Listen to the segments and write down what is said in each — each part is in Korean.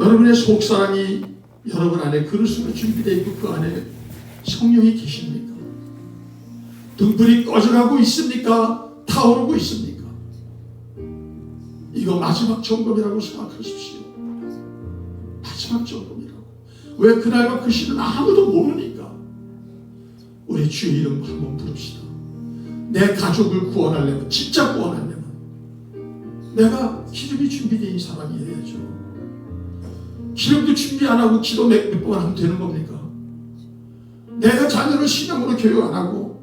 여러분의 속사람이 여러분 안에 그릇으로 준비되어 있고 그 안에 성령이 계십니까? 등불이 꺼져가고 있습니까? 타오르고 있습니까? 이거 마지막 점검이라고 생각하십시오. 마지막 점검이라고. 왜 그날과 그 시는 아무도 모르니까. 우리 주의 이름 한번 부릅시다. 내 가족을 구원하려면, 진짜 구원하려면 내가 기름이 준비되어 있는 사람이어야죠. 기름도 준비 안 하고 기도 몇 번 하면 되는 겁니까? 내가 자녀를 신앙으로 교육 안 하고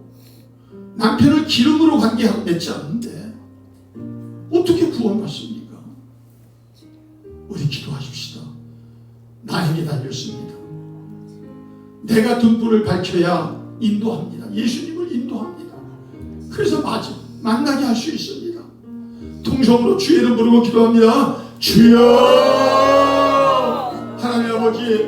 남편을 기름으로 관계하고 맺지 않는데 어떻게 구원받습니까? 우리 기도하십시다. 나에게 달렸습니다. 내가 등불을 밝혀야 인도합니다. 예수님을 인도합니다. 그래서 만나게 할 수 있습니다. 통성으로 주의 이름 부르고 기도합니다. 주여! 하나님 아버지,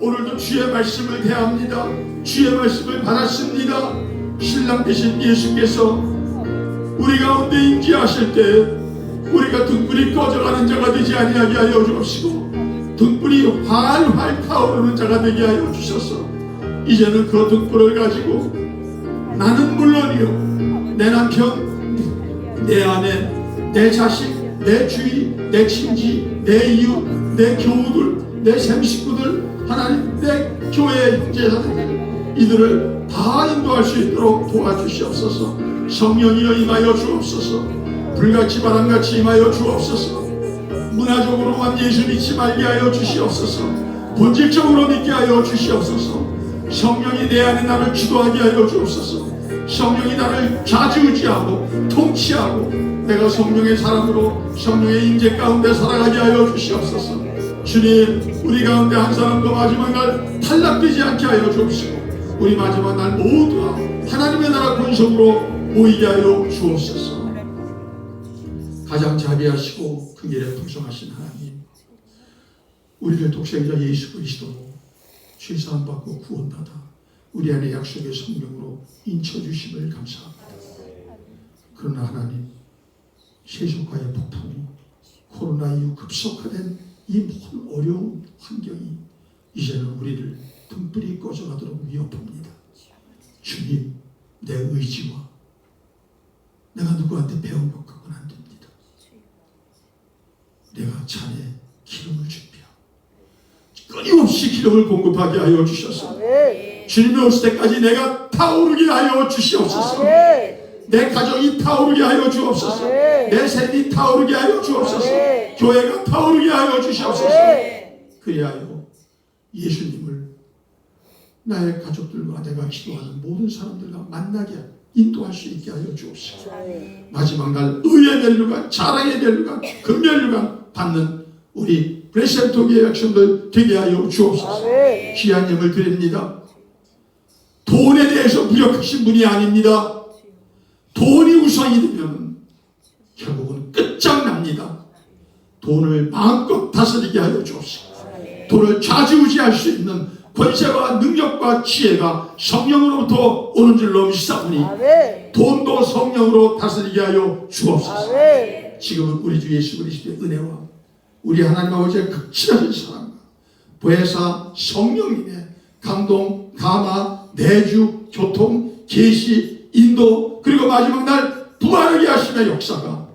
오늘도 주의 말씀을 대합니다. 주의 말씀을 받았습니다. 신랑 되신 예수께서 우리 가운데 임재하실 때 우리가 등불이 꺼져가는 자가 되지 아니하게 하여 주옵시고 등불이 활활 타오르는 자가 되게 하여 주셔서 이제는 그 등불을 가지고 나는 물론이요, 내 남편, 내 아내, 내 자식, 내 주위, 내 친지, 내 이웃, 내 교우들, 내 생식구들, 하나님, 내 교회 형제자들, 이들을 다 인도할 수 있도록 도와주시옵소서. 성령이여 임하여 주옵소서. 불같이 바람같이 임하여 주옵소서. 문화적으로만 예수 믿지 말게 하여 주시옵소서. 본질적으로 믿게 하여 주시옵소서. 성령이 내 안에 나를 주도하게 하여 주옵소서. 성령이 나를 좌지우지하고 통치하고 내가 성령의 사람으로 성령의 임재 가운데 살아가게 하여 주시옵소서. 주님, 우리 가운데 한 사람도 마지막 날 탈락되지 않게 하여 주옵시고 우리 마지막 날 모두가 하나님의 나라 권속으로 모이게 하여 주옵소서. 가장 자비하시고 긍휼에 풍성하신 하나님, 우리를 독생자 예수 그리스도로 죄사함 받고 구원받아 우리 안에 약속의 성령으로 인쳐주심을 감사합니다. 그러나 하나님, 세속화의 폭풍이 코로나 이후 급속화된 이 모든 어려운 환경이 이제는 우리를 등불이 꺼져가도록 위협합니다. 주님, 내 의지와 내가 누구한테 배운 것 갖고는 안 됩니다. 내가 차례 기름을 준비하고 끊임없이 기름을 공급하게 하여 주셔서 주님이 오실 때까지 내가 타오르게 하여 주시옵소서. 내 가정이 타오르게 하여 주옵소서. 내 삶이 타오르게 하여 주옵소서. 교회가 타오르게 하여 주시옵소서. 그리하여 예수님을 나의 가족들과 내가 기도하는 모든 사람들과 만나게 인도할 수 있게 하여 주옵소서. 마지막 날 의의 멸류관, 자랑의 멸류관, 금멸류관 받는 우리 브레센토기의 백성들 되게 하여 주옵소서. 귀한 영을 드립니다. 돈에 대해서 무력하신 분이 아닙니다. 돈이 우상이 되면 결국은 끝장납니다. 돈을 마음껏 다스리게 하여 주옵시고 돈을 좌지우지할 수 있는 권세와 능력과 지혜가 성령으로부터 오는 줄로 믿사오니 돈도 성령으로 다스리게 하여 주옵소서. 지금은 우리 주 예수 그리스도의 은혜와 우리 하나님 아버지의 극진하신 사랑과 보혜사 성령님의 감동, 감화, 내주, 교통, 계시, 인도, 그리고 마지막 날 부활하게 하심의 역사가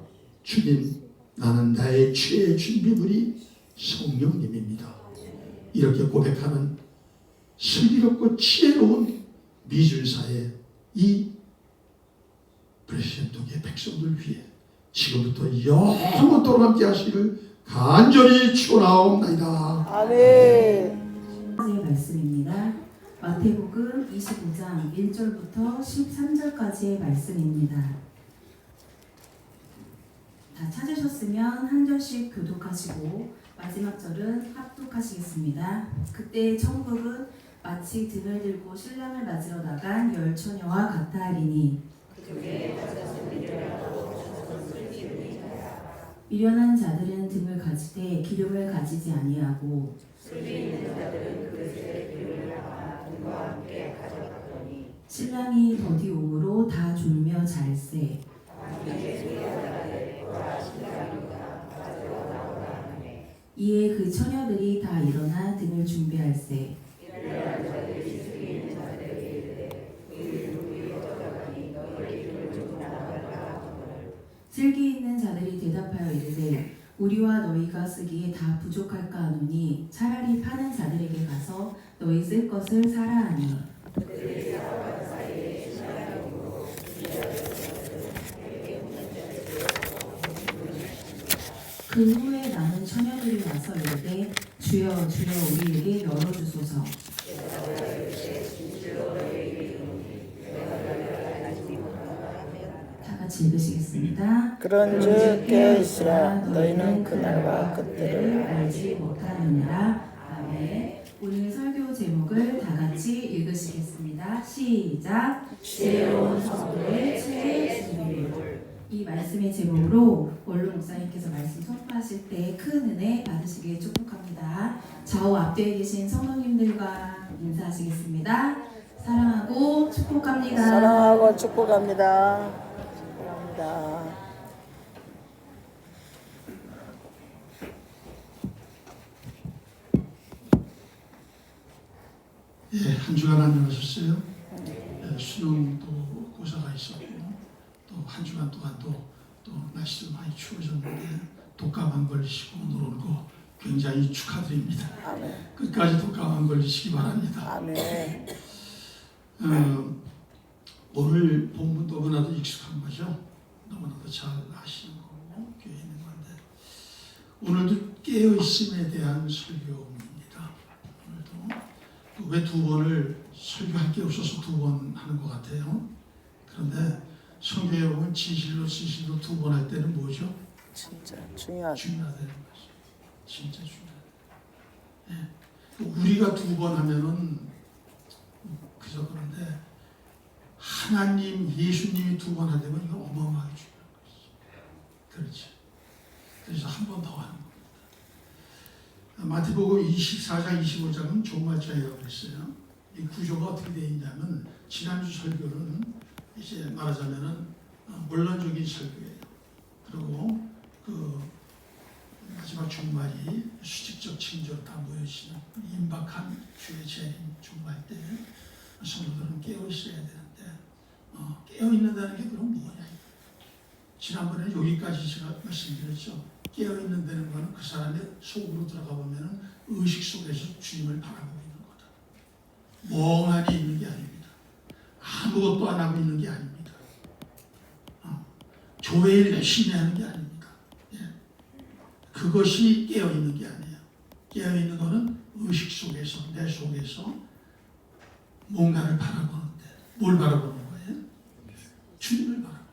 주님, 나는 나의 죄의 준비물이 성령님입니다. 이렇게 고백하는 슬기롭고 지혜로운 미준사의 이 브레센토기의 백성들 위해 지금부터 영원토록 함께 하시기를 간절히 축원하옵나이다. 아멘. 말씀입니다. 마태복음 25장 1절부터 13절까지의 말씀입니다. 다 찾으셨으면 한 절씩 교독하시고 마지막 절은 합독하시겠습니다. 그때 천국은 마치 등을 들고 신랑을 맞으러 나간 열 처녀와 같아하리니 미련한 자들은 등을 가지되 기름을 가지지 아니하고 신랑이 더디 오므로 다 졸며 잘세 이에 그 처녀들이 다 일어나 등을 준비할세. 슬기 있는 자들이 대답하여 이르되 우리와 너희가 쓰기에 다 부족할까 하노니 차라리 파는 자들에게 가서 너희 쓸 것을 사라 하니. 그 후에 남은 처녀들이 와서 이르되 주여 주여 우리에게 열어주소서. 다 같이 읽으시겠습니다. 그런즉 깨어있으라 너희는 그날과 그때를 알지 못하느니라. 아멘. 오늘 설교 제목을 다 같이 읽으시겠습니다. 시작. 지혜로운 성도의 최애 준비물. 이 말씀의 제목으로 원로 목사님께서 말씀 선포하실 때 큰 은혜 받으시길 축복합니다. 좌우 앞뒤에 계신 성도님들과 인사하시겠습니다. 사랑하고 축복합니다. 사랑하고 축복합니다. 축복합니다. 예, 한 주간 안녕하셨어요? 예, 수능도 고사가 있었고 또 한 주간 동안 또 날씨도 많이 추워졌는데 독감 안 걸리시고 오늘 온 거 굉장히 축하드립니다. 아멘. 끝까지 독감 안 걸리시기 바랍니다. 아멘. 오늘 본문 너무나도 익숙한 거죠. 너무나도 잘 아시는 거고 교회에 있는 건데 오늘도 깨어있음에 대한 설교입니다. 오늘도 왜 두 번을 설교할 게 없어서 두 번 하는 것 같아요. 그런데 성경에 보면 진실로 두 번 할 때는 뭐죠? 진짜 중요하다. 중요하다는 거죠. 진짜 중요하다. 예. 우리가 두 번 하면은 그저 그런데 하나님, 예수님이 두 번 하되면 이거 어마어마하게 중요한 것이죠. 그렇죠. 그래서 한 번 더 하는 겁니다. 마태복음 24장, 25장은 종말자라고 했어요. 이 구조가 어떻게 되어 있냐면 지난주 설교는 이제 말하자면은 원론적인 설교예요. 그리고 그 마지막 종말이 수직적 징조로 다 모여지는 임박한 주의 재림 종말 때 성도들은 깨어 있어야 되는데 깨어 있는다는 게 그럼 뭐냐? 지난번에 여기까지 제가 말씀드렸죠. 깨어 있는다는 거는 그 사람의 속으로 들어가 보면은 의식 속에서 주님을 바라보고 있는 거다. 멍하니 있는 게 아닙니다. 아무것도 안 하고 있는 게 아닙니다. 교회를 열심히 하는 게 아닙니다. 예. 그것이 깨어 있는 게 아니에요. 깨어 있는 거는 의식 속에서 내 속에서 뭔가를 바라보는데 뭘 바라보는 거예요? 주님을 바라보는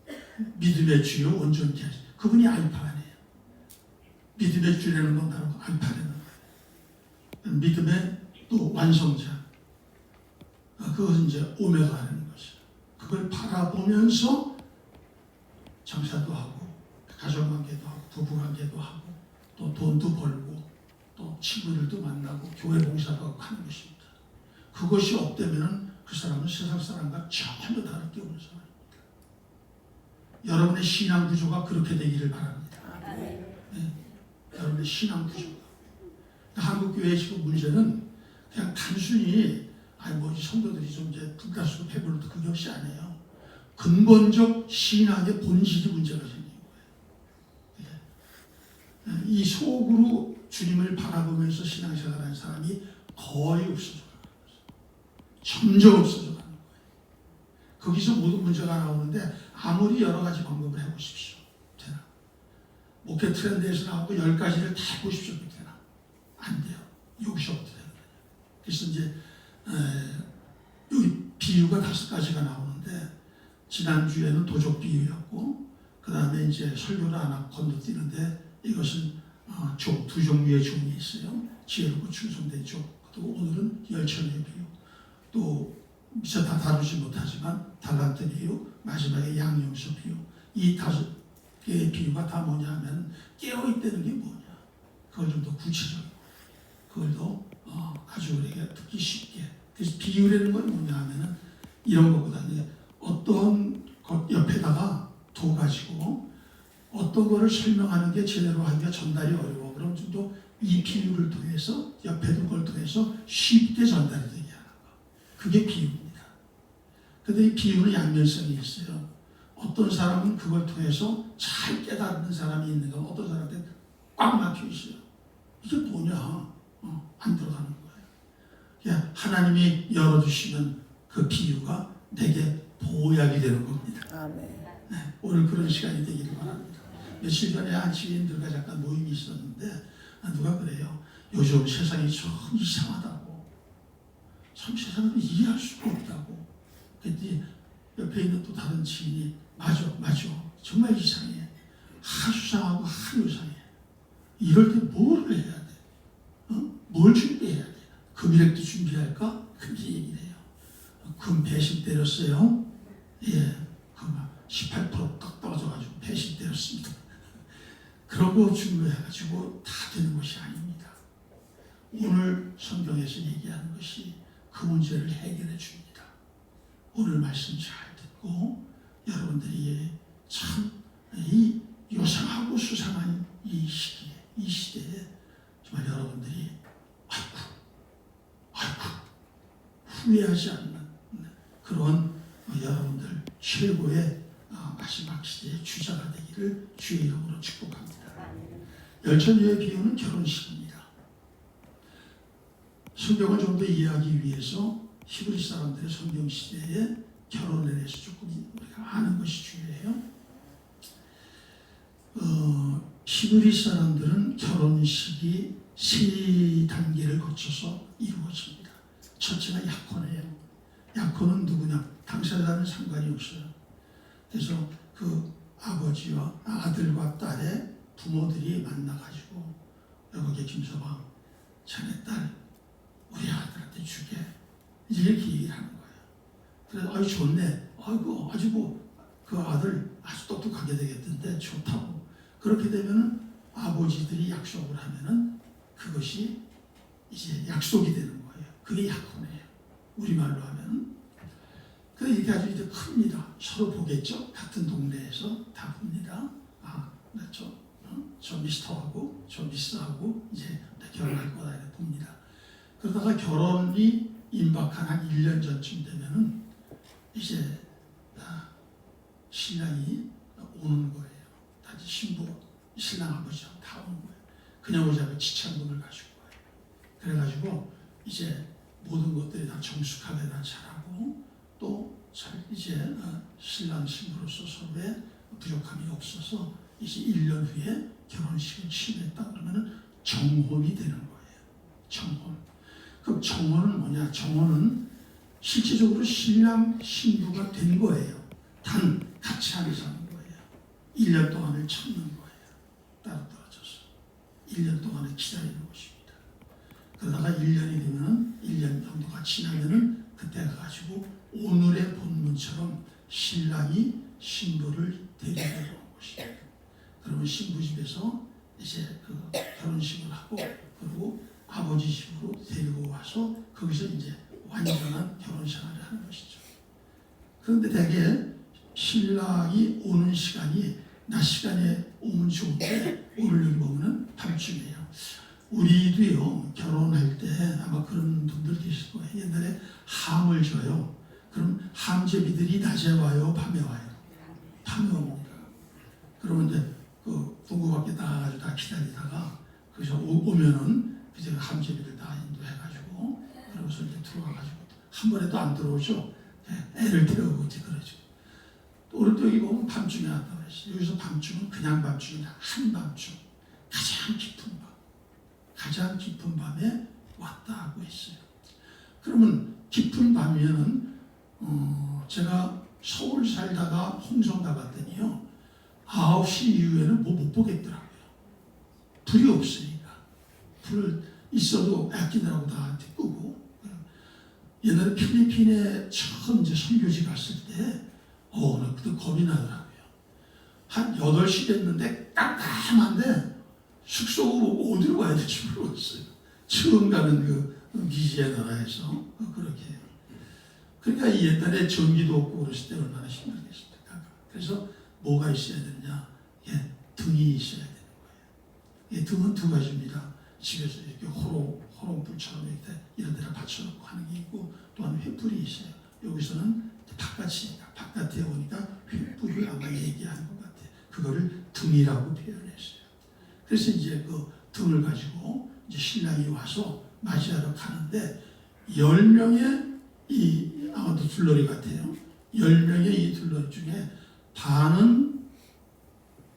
거예요. 믿음의 주요 온전케 하시고 그분이 알파 아니에요. 믿음의 주라는 건 바로 알파라는 거예요. 믿음의 또 완성자. 그것은 이제 오메가라는 것이에요. 그걸 바라보면서 장사도 하고 가정관계도 하고 부부관계도 하고 또 돈도 벌고 또 친구들도 만나고 교회 봉사도 하고 하는 것입니다. 그것이 없다면 그 사람은 세상 사람과 전혀 다르게 오는 사람입니다. 여러분의 신앙 구조가 그렇게 되기를 바랍니다. 네. 여러분의 신앙 구조가. 한국 교회의 지금 문제는 그냥 단순히 뭐 성도들이 좀 이제 불가수로 배불러도 그게 없이 아니에요. 근본적 신앙의 본질이 문제가 생긴 거예요. 이 속으로 주님을 바라보면서 신앙생활하는 사람이 거의 없어져 가는 거예요. 점점 없어져 가는 거예요. 거기서 모든 문제가 나오는데 아무리 여러 가지 방법을 해보십시오. 되나? 목회 트렌드에서 나오고 10가지를 다 해보십시오. 되나? 안 돼요. 여기서부터 되는 거예요. 그래서 이제 여기 비유가 5가지가 나오는데 지난주에는 도적 비유였고 그 다음에 이제 설교를 하나 건너뛰는데 이것은 두 종류의 종이 있어요. 지혜롭고 충성된 종. 또 오늘은 열천의 비유. 또 미처 다 다루지 못하지만 달란트 비유, 마지막에 양용서 비유. 이 5개의 비유가 다 뭐냐 하면 깨어있다는 게 뭐냐. 그걸 좀 더 구체적으로 그걸 더 아주 우리가 듣기 쉽게. 그래서 비유라는 건 뭐냐 하면은 이런 것보다는 어떤 것 옆에다가 둬가지고 어떤 거를 설명하는 게 제대로 하기가 전달이 어려워. 그런 정도 이 비유를 통해서 옆에 둔 걸 통해서 쉽게 전달이 되게 하는 거. 그게 비유입니다. 근데 이 비유는 양면성이 있어요. 어떤 사람은 그걸 통해서 잘 깨닫는 사람이 있는 거, 어떤 사람한테 꽉 막혀 있어요. 이게 뭐냐? 안 들어가는 거예요. 하나님이 열어주시면 그 비유가 내게 보약이 되는 겁니다. 아멘. 네, 오늘 그런 시간이 되기를 바랍니다. 며칠 전에 안식인들과 잠깐 모임이 있었는데 누가 그래요. 요즘 세상이 참 이상하다고. 참 세상을 이해할 수가 없다고. 그랬더니 옆에 있는 또 다른 지인이 맞아. 정말 이상해. 하수상하고 하루상해. 이럴 때 뭘 해야 돼? 뭘 준비해야 돼? 금이라도 준비할까? 그렇게 얘기를 해요. 금 배신 때렸어요. 예, 금 18%딱 떨어져가지고 배신 때렸습니다. 그러고 준비해가지고 다 되는 것이 아닙니다. 오늘 성경에서 얘기하는 것이 그 문제를 해결해 줍니다. 오늘 말씀 잘 듣고 여러분들이 참 이 요상하고 수상한 이 시기에, 이 시대에 정말 여러분들이 아이고 후회하지 않는 그런 여러분들 최고의 마지막 시대의 주자가 되기를 주의 이름으로 축복합니다. 열처녀의 비유는 결혼식입니다. 성경을 좀 더 이해하기 위해서 히브리 사람들의 성경 시대의 결혼에 대해서 조금 우리가 아는 것이 중요해요. 히브리 사람들은 결혼식이 세 단계를 거쳐서 이루어집니다. 첫째가 약혼이에요. 약혼은 누구냐? 당사자는 상관이 없어요. 그래서 그 아버지와 아들과 딸의 부모들이 만나가지고 여기 김서방, 자네 딸 우리 아들한테 주게 이렇게 얘기를 하는 거예요. 그래서 아유 좋네. 아이고 아주 그 아들 아주 똑똑하게 되겠던데 좋다고. 그렇게 되면은 아버지들이 약속을 하면은 그것이 이제 약속이 되는 거예요. 그게 약혼이에요. 우리말로 하면은. 그래서 이렇게 아주 이제 큽니다. 서로 보겠죠. 같은 동네에서 다 봅니다. 저 미스터하고 저 미스하고 이제 결혼할 거다 이렇게 봅니다. 그러다가 결혼이 임박한 한 1년 전쯤 되면은 이제 신랑이 오는 거예요. 다 신부, 신랑 아버지랑 다 오는 거예요. 그냥 오자고 지참금을 가지고 와요. 그래가지고 이제 모든 것들이 다 정숙하게 다 잘하고 또 이제 신랑 신부로서 서로의 부족함이 없어서 이제 1년 후에 결혼식을 치렀다 그러면은 정혼이 되는 거예요. 정혼. 그럼 정혼은 뭐냐? 정혼은 실질적으로 신랑 신부가 된 거예요. 단 같이 안 사는 거예요. 1년 동안을 참는 거예요. 따로 떨어져서 1년 동안을 기다리는 것입니다. 그러다가 1년이 되면은 1년 정도가 지나면은 그때 가지고 오늘의 본문처럼 신랑이 신부를 데려오는 것이에요. 그러면 신부 집에서 이제 그 결혼식을 하고 그리고 아버지 집으로 데리고 와서 거기서 이제 완전한 결혼 생활을 하는 것이죠. 그런데 대개 신랑이 오는 시간이 낮 시간에 오면 좋은데 오늘 여기 보면은 밤중이에요. 우리도요 결혼할 때 아마 그런 분들 계실 거예요. 옛날에 함을 줘요. 그럼 함제비들이 낮에 와요, 밤에 와요? 밤에 옵니다. 그러면 이제 그 부부 밖에 나가가지고 다 기다리다가 거기서 오면은 이제 함제비들 다 인도해가지고 그러고서 이제 들어와가지고 한 번에도 안 들어오죠. 애를 데려오고 이제 그러죠. 또 오늘 여기 보면 밤중에 왔다고 그랬어요. 여기서 밤중은 그냥 밤중이 아니라 한밤중, 가장 깊은 밤, 가장 깊은 밤에 왔다 하고 했어요. 그러면 깊은 밤이면은 제가 서울 살다가 홍성 가봤더니요 9시 이후에는 뭐 못 보겠더라고요. 불이 없으니까. 불을 있어도 아끼느라고 다 끄고. 옛날에 필리핀에 처음 이제 선교지 갔을 때 나 그때 겁이 나더라고요. 한 8시 됐는데 깜깜한데 숙소로 어디로 가야 될지 모르겠어요. 처음 가는 그 미지의 나라에서 그렇게 해요. 그러니까 옛날에 전기도 없고 그랬을 때 얼마나 힘들겠습니까. 그래서 뭐가 있어야 되느냐? 등이 있어야 되는 거예요. 이 등은 두 가지입니다. 집에서 이렇게 호롱불처럼 이렇게 이런 데를 받쳐놓고 하는 게 있고, 또한 횃불이 있어요. 여기서는 바깥이니까, 바깥에 오니까 횃불을 아마 얘기하는 것 같아요. 그거를 등이라고 표현했어요. 그래서 이제 그 등을 가지고 이제 신랑이 와서 맞이하러 가는데, 10명의 아마도 둘러리 같아요. 10명의 이 둘러리 중에 반은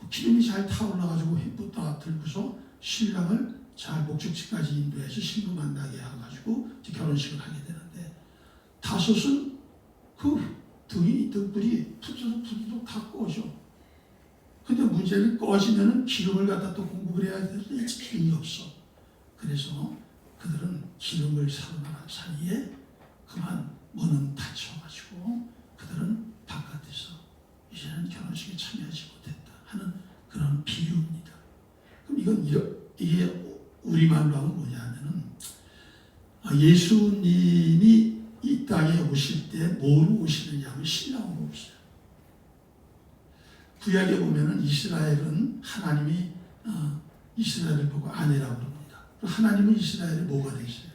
기름이 잘 타올라가지고 횃불 다 들고서 신랑을 잘 목적지까지 인도해서 신부 만나게 해가지고 결혼식을 하게 되는데, 5은 그 등불이 푸드득 다 꺼져. 근데 문제는 꺼지면은 기름을 갖다 또 공급을 해야 되는데 기름이 없어. 그래서 그들은 기름을 사러 나간 사이에 그만 문은 닫혀가지고 그들은 바깥에서 이제는 결혼식에 참여하지 못했다 하는 그런 비유입니다. 그럼 이게 우리말로 하면 뭐냐면은, 예수님이 이 땅에 오실 때 뭐로 오시느냐 하면 신랑으로 오셔요. 구약에 보면은 이스라엘은 하나님이 이스라엘을 보고 아내라고 그럽니다. 하나님은 이스라엘에 뭐가 되겠어요?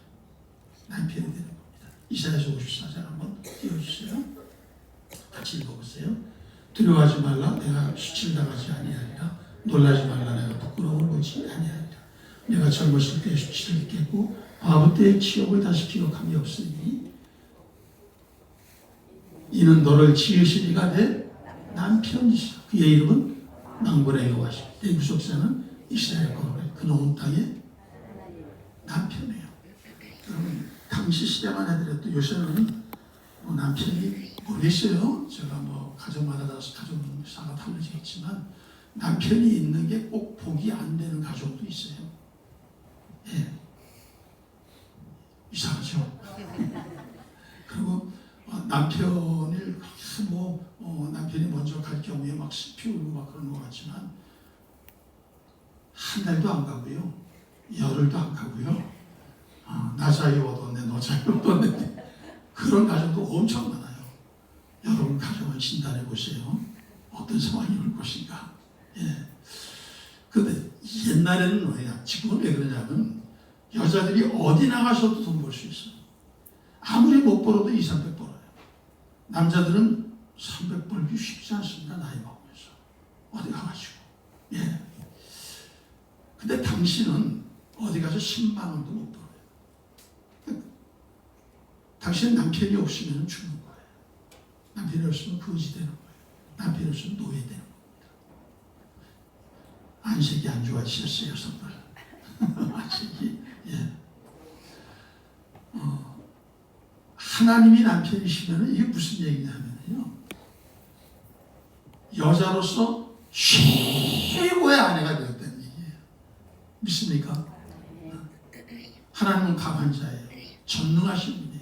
남편이 되는 겁니다. 이사야서 54장 한번 띄워주세요. 같이 읽어보세요. 두려워하지 말라, 내가 수치를 당하지 아니하리라. 놀라지 말라, 내가 부끄러움을 보지 아니하리라. 내가 젊었을 때 수치를 깼고 아부 때의 치욕을 다시 기억함이 없으니 이는 너를 지으신 이가 내 남편이시라. 그의 이름은 망군의 여호와시라. 내 구속사는 이스라엘 거룩하니 그는 온 땅의 남편이에요. 그러면 당시 시대만 해더라도 요새는 남편이 모르겠어요. 제가 가정마다 가정사가 다르지겠지만 남편이 있는 게 꼭 복이 안 되는 가정도 있어요. 예, 이상하죠. 그리고 남편을 남편이 먼저 갈 경우에 막 슬피 울고 막 그런 것 같지만 한 달도 안 가고요, 열흘도 안 가고요, 나 자유 얻었네, 너 자유 얻었네, 그런 가정도 엄청 많아요. 여러분 가정을 진단해 보세요. 어떤 상황이 올 것인가. 예. 근데 옛날에는 뭐냐, 지금은 왜 그러냐면 여자들이 어디 나가서도 돈 벌 수 있어요. 아무리 못 벌어도 200~300 벌어요. 남자들은 300 벌기 쉽지 않습니다. 나이 먹으면서 어디 가가지고. 예. 근데 당신은 어디 가서 10만 원도 못 벌어요. 당신은 남편이 없으면 죽는 거예요. 남편이 없으면 거지 되는 거예요. 남편이 없으면 노예 되는 겁니다. 안색이 안 좋아지셨어요, 여성들. 안색이. 예. 하나님이 남편이시면 이게 무슨 얘기냐면요, 여자로서 최고의 아내가 되었다는 얘기예요. 믿습니까? 하나님은 강한 자예요. 전능하신 분이에요.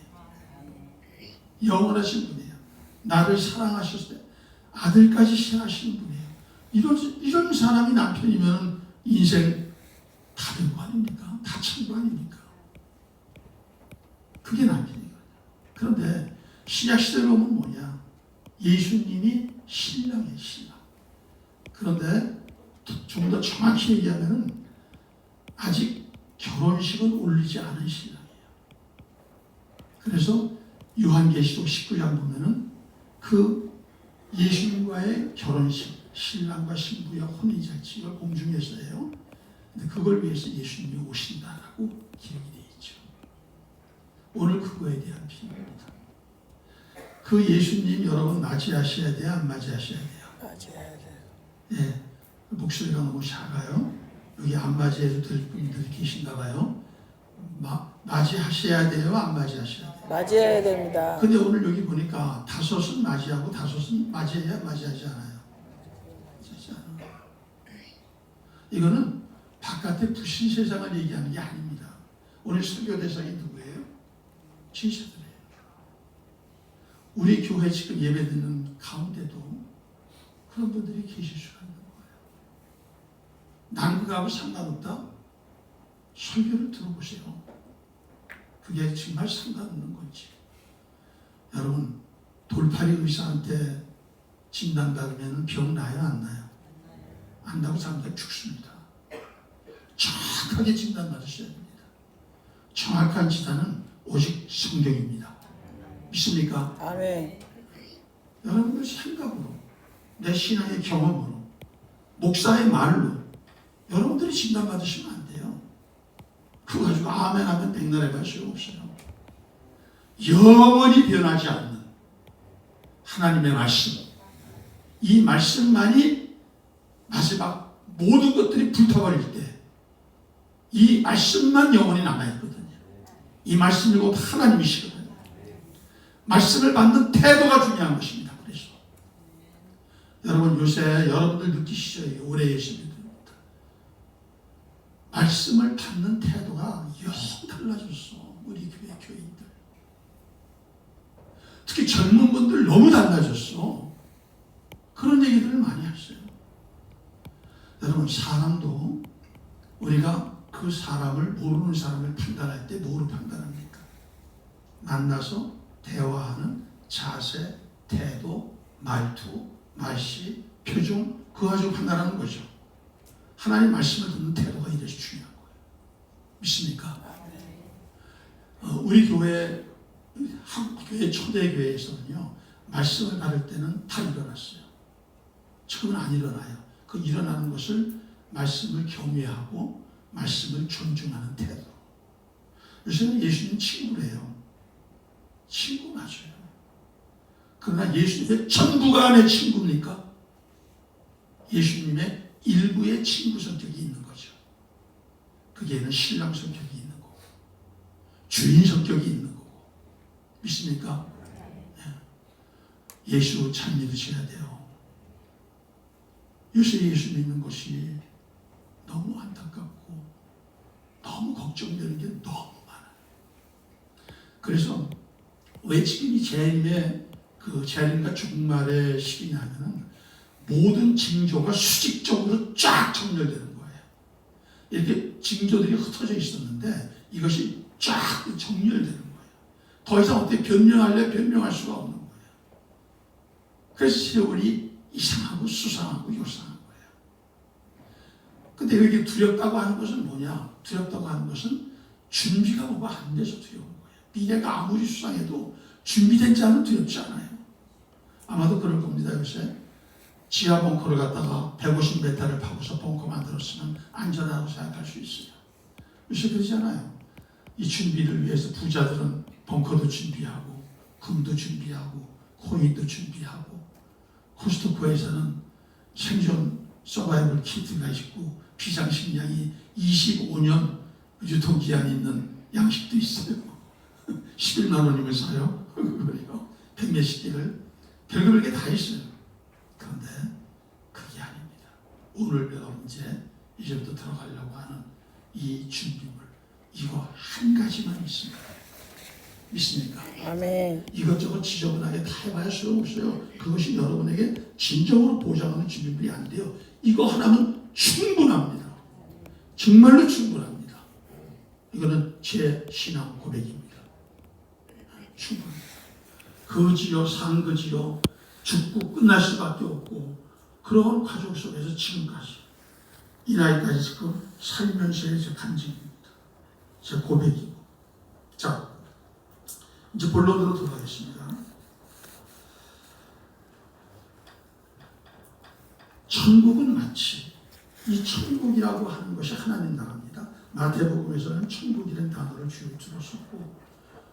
영원하신 분이에요. 나를 사랑하셨을 때 아들까지 시행하시는 분이에요. 이런 사람이 남편이면 인생 다 된 거 아닙니까? 다 찬 거 아닙니까? 그게 남편이거든요. 그런데 신약시대로 보면 뭐냐, 예수님이 신랑이에요, 신랑. 그런데 좀 더 정확히 얘기하면 아직 결혼식은 올리지 않은 신랑이에요. 그래서 요한계시록 19장 보면은 그 예수님과의 결혼식, 신랑과 신부의 혼인잔치가 공중에서 해요. 근데 그걸 위해서 예수님이 오신다라고 기록이 되어 있죠. 오늘 그거에 대한 비유입니다. 그 예수님 여러분 맞이하셔야 돼요, 안 맞이하셔야 돼요? 맞이해야 돼요. 예, 목소리가 너무 작아요. 여기 안 맞이해도 될 분들이 계신가 봐요. 맞이하셔야 돼요, 안 맞이하셔야 돼요? 맞이해야 됩니다. 근데 오늘 여기 보니까 5은 맞이하고 5은 맞이해야 맞이하지 않아요. 맞이하지 않아요. 이거는 바깥의 불신 세상을 얘기하는 게 아닙니다. 오늘 설교 대상이 누구예요? 진짜들이에요. 우리 교회 지금 예배 듣는 가운데도 그런 분들이 계실 수가 있는 거예요. 남극하고 상관없다? 설교를 들어보세요. 그게 정말 상관없는 건지. 여러분, 돌팔이 의사한테 진단받으면 병 나요, 안 나요? 안 나고 사람들 죽습니다. 정확하게 진단받으셔야 됩니다. 정확한 진단은 오직 성경입니다. 믿습니까? 아멘. 여러분들 생각으로, 내 신앙의 경험으로, 목사의 말로 여러분들이 진단받으시면 안 돼요. 그거 가지고 아멘 하면 백날에 갈 수가 없어요. 영원히 변하지 않는 하나님의 말씀, 이 말씀만이 마지막 모든 것들이 불타버릴 때 이 말씀만 영원히 남아있거든요. 이 말씀이 곧 하나님이시거든요. 말씀을 받는 태도가 중요한 것입니다. 그래서 여러분 요새 여러분들 느끼시죠? 오래 예수님입니다. 말씀을 받는 태도가 영 달라졌어. 우리 교회 교인들. 특히 젊은 분들 너무 달라졌어. 그런 얘기들을 많이 하세요. 여러분 사람도 우리가 그 사람을 모르는 사람을 판단할 때 뭐로 판단합니까? 만나서 대화하는 자세, 태도, 말투, 말씨, 표정 그거 가지고 판단하는 거죠. 하나님 말씀을 듣는 태도가 이래서 중요한 거예요. 믿습니까? 우리 교회 한국교회 초대교회에서는요 말씀을 받을 때는 다 일어났어요. 지금은 안 일어나요. 그 일어나는 것을 말씀을 경외하고 말씀을 존중하는 태도. 요새는 예수님 친구래요. 친구 맞아요. 그러나 예수님의 전부가 내 친구입니까? 예수님의 일부의 친구 성격이 있는 거죠. 그게는 신랑 성격이 있는 거고 주인 성격이 있는 거고. 믿습니까? 예수 잘 믿으셔야 돼요. 요새 예수 믿는 것이 너무 안타깝고 너무 걱정되는 게 너무 많아요. 그래서 왜 지금 이 재림의 재림과 종말의 시기냐면은 모든 징조가 수직적으로 쫙 정렬되는 거예요. 이렇게 징조들이 흩어져 있었는데 이것이 쫙 정렬되는 거예요. 더 이상 어떻게 변명할 수가 없는 거예요. 그래서 세월이 이상하고 수상하고 요상한 거예요. 근데 이렇게 두렵다고 하는 것은 뭐냐? 두렵다고 하는 것은 준비가 뭐가 안 돼서 두려운 거예요. 미래가 아무리 수상해도 준비된 자는 두렵지 않아요. 아마도 그럴 겁니다. 요새 지하 벙커를 갖다가 150m를 파고서 벙커 만들었으면 안전하다고 생각할 수 있어요. 요새 그러잖아요. 이 준비를 위해서 부자들은 벙커도 준비하고 금도 준비하고 코인도 준비하고 코스트코에서는 생존 서바이벌 키트가 있고 비상식량이 25년 유통기한이 있는 양식도 있어요. 11만 원이면 사요. 그거요. 100몇십 개를. 별걸 게 다 있어요. 그런데 그게 아닙니다. 오늘부터 이제부터 들어가려고 하는 이 준비물 이거 한 가지만 있습니다. 믿습니까? 아멘. 이것저것 지저분하게 다 해봐야 소용없어요. 그것이 여러분에게 진정으로 보장하는 준비물이 안 돼요. 이거 하나면 충분합니다. 정말로 충분합니다. 이거는 제 신앙 고백입니다. 충분합니다. 거지요, 상거지요, 죽고 끝날 수밖에 없고 그런 가족 속에서 지금까지 이 나이까지 지금 살면서의 제 간증입니다. 제 고백이고. 자, 이제 본론으로 들어가겠습니다. 천국은 마치 이 천국이라고 하는 것이 하나님 나라입니다. 마태복음에서는 천국이라는 단어를 주로 썼고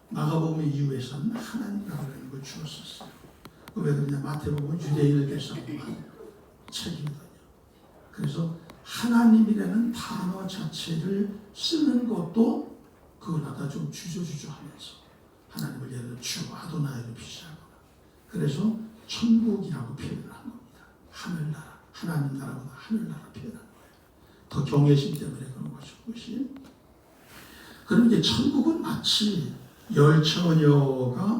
마가복음 이후에서는 하나님 나라라는 걸 주로 썼어요. 왜 그러냐? 마태복음은 유대인을 대상으로 책이거든요. 그래서 하나님이라는 단어 자체를 쓰는 것도 그걸 갖다 좀 주저주저하면서 하나님을 예를 들어 주 아도나이로 표시하거나 그래서 천국이라고 표현을 한 겁니다. 하늘나라, 하나님 나라보다 하늘나라 표현한 거예요. 더 경외심 때문에 그런 거죠. 그것이. 그럼 이제 천국은 마치 열처녀와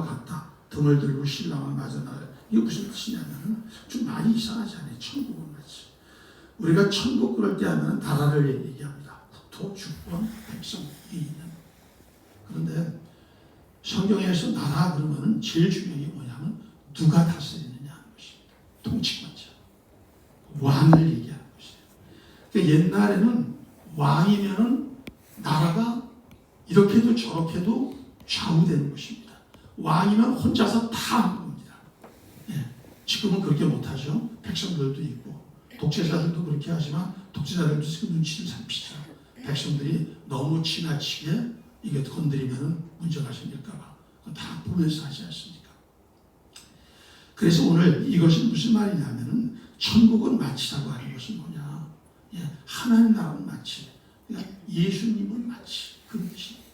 같다. 등을 들고 신랑을 맞아 나갈. 이게 무슨 뜻이냐면 좀 많이 이상하지 않아요. 천국은 마치. 우리가 천국 그럴 때 하면 나라를 얘기합니다. 국토, 주권, 백성 이게 있는. 그런데 성경에서 나라 그러면 제일 중요한 게 뭐냐면 누가 다스리느냐 하는 것입니다. 통치권자. 왕을 얘기하는 것이에요. 그러니까 옛날에는 왕이면은 나라가 이렇게도 저렇게도 좌우되는 것입니다. 왕이면 혼자서 다 하는 겁니다. 예, 지금은 그렇게 못하죠. 백성들도 있고 독재자들도 그렇게 하지만 독재자들도 지금 눈치를 살피죠. 백성들이 너무 지나치게 이게 건드리면 문제가 생길까봐 다 보면서 하지 않습니까? 그래서 오늘 이것이 무슨 말이냐면은 천국은 마치라고 하는 것은 뭐냐? 예, 하나님 나라는 마치, 그러니까 예수님은 마치 그런 뜻입니다.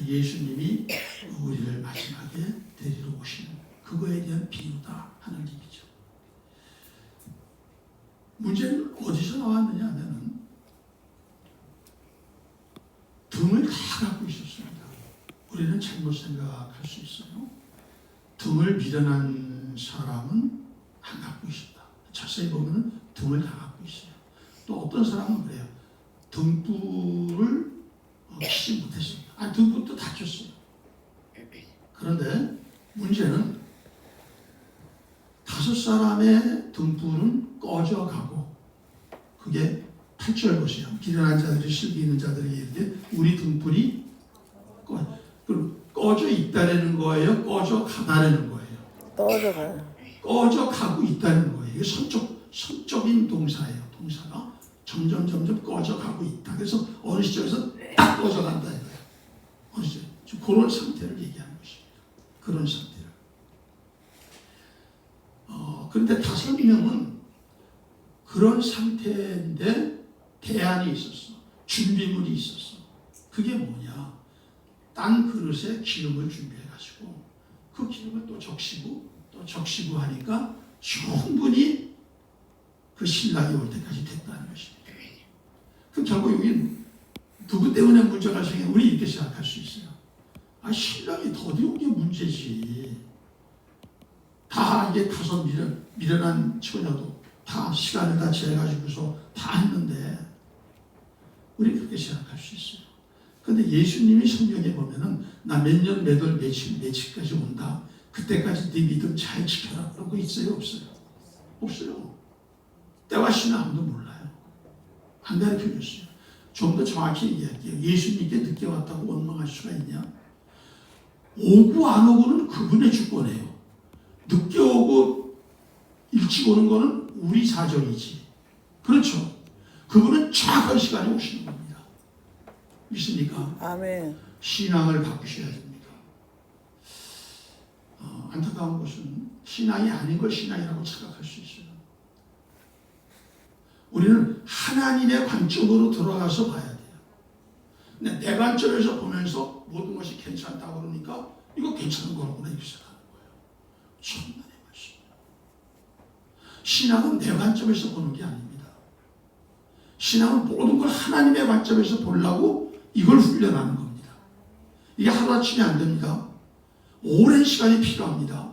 예수님이 우리를 마지막에 데리러 오시는 그거에 대한 비유다 하는 얘기죠. 문제는 어디서 나왔느냐 하면은 등을 다 갖고 있었습니다. 우리는 잘못 생각할 수 있어요. 등을 미련한 사람은 안 갖고 있었다. 자세히 보면 등을 다 갖고 있어요. 또 어떤 사람은 그래요. 등불을 키지 못했습니다. 등불도 다 켰어요. 그런데 문제는 5사람의 등불은 꺼져가고, 그게 8절 보세요. 미련한 자들이 실기 있는 자들에게 이르되 우리 등불이 꺼져 있다라는 거예요? 꺼져 가다라는 거예요? 떠져가요. 꺼져 가고 있다는 거예요. 이게 선적인 동사예요. 동사가 점점 꺼져 가고 있다. 그래서 어느 시점에서 딱 꺼져 간다 이거예요. 어느 시점. 지금 그런 상태를 얘기하는 것입니다. 그런 상태를. 그런데 5명은 그런 상태인데 대안이 있었어. 준비물이 있었어. 그게 뭐냐? 딴 그릇에 기름을 준비해가지고 그 기름을 또 적시고 하니까 충분히 그 신랑이 올 때까지 됐다는 것입니다. 그 결국 여기 누구 때문에 문제가 생겨? 우리 이렇게 생각할 수 있어요. 신랑이 더디 온 게 문제지. 다 이게 가서 미련한 처녀도 다 시간을 다 재가지고서 다 했는데 우리 그렇게 생각할 수 있어요. 그런데 예수님이 성경에 보면은 나 몇 년 몇 월 며칠까지 온다. 그때까지 네 믿음 잘 지켜라. 그런 거 있어요? 없어요? 없어요. 때와 시는 아무도 몰라요. 안 가르쳐줬어요. 좀 더 정확히 얘기할게요. 예수님께 늦게 왔다고 원망할 수가 있냐? 오고 안 오고는 그분의 주권이에요. 늦게 오고 일찍 오는 거는 우리 사정이지. 그렇죠? 그분은 정확한 시간에 오시는 겁니다. 믿습니까? 아멘. 신앙을 바꾸셔야 됩니다. 안타까운 것은 신앙이 아닌 걸 신앙이라고 착각할 수 있어요. 우리는 하나님의 관점으로 들어가서 봐야 돼요. 근데 내 관점에서 보면서 모든 것이 괜찮다고 그러니까 이거 괜찮은 거구나 이렇게 생각하는 거예요. 천만의 말씀이에요. 신앙은 내 관점에서 보는 게 아닙니다. 신앙은 모든 걸 하나님의 관점에서 보려고 이걸 훈련하는 겁니다. 이게 하루아침에 안 됩니다. 오랜 시간이 필요합니다.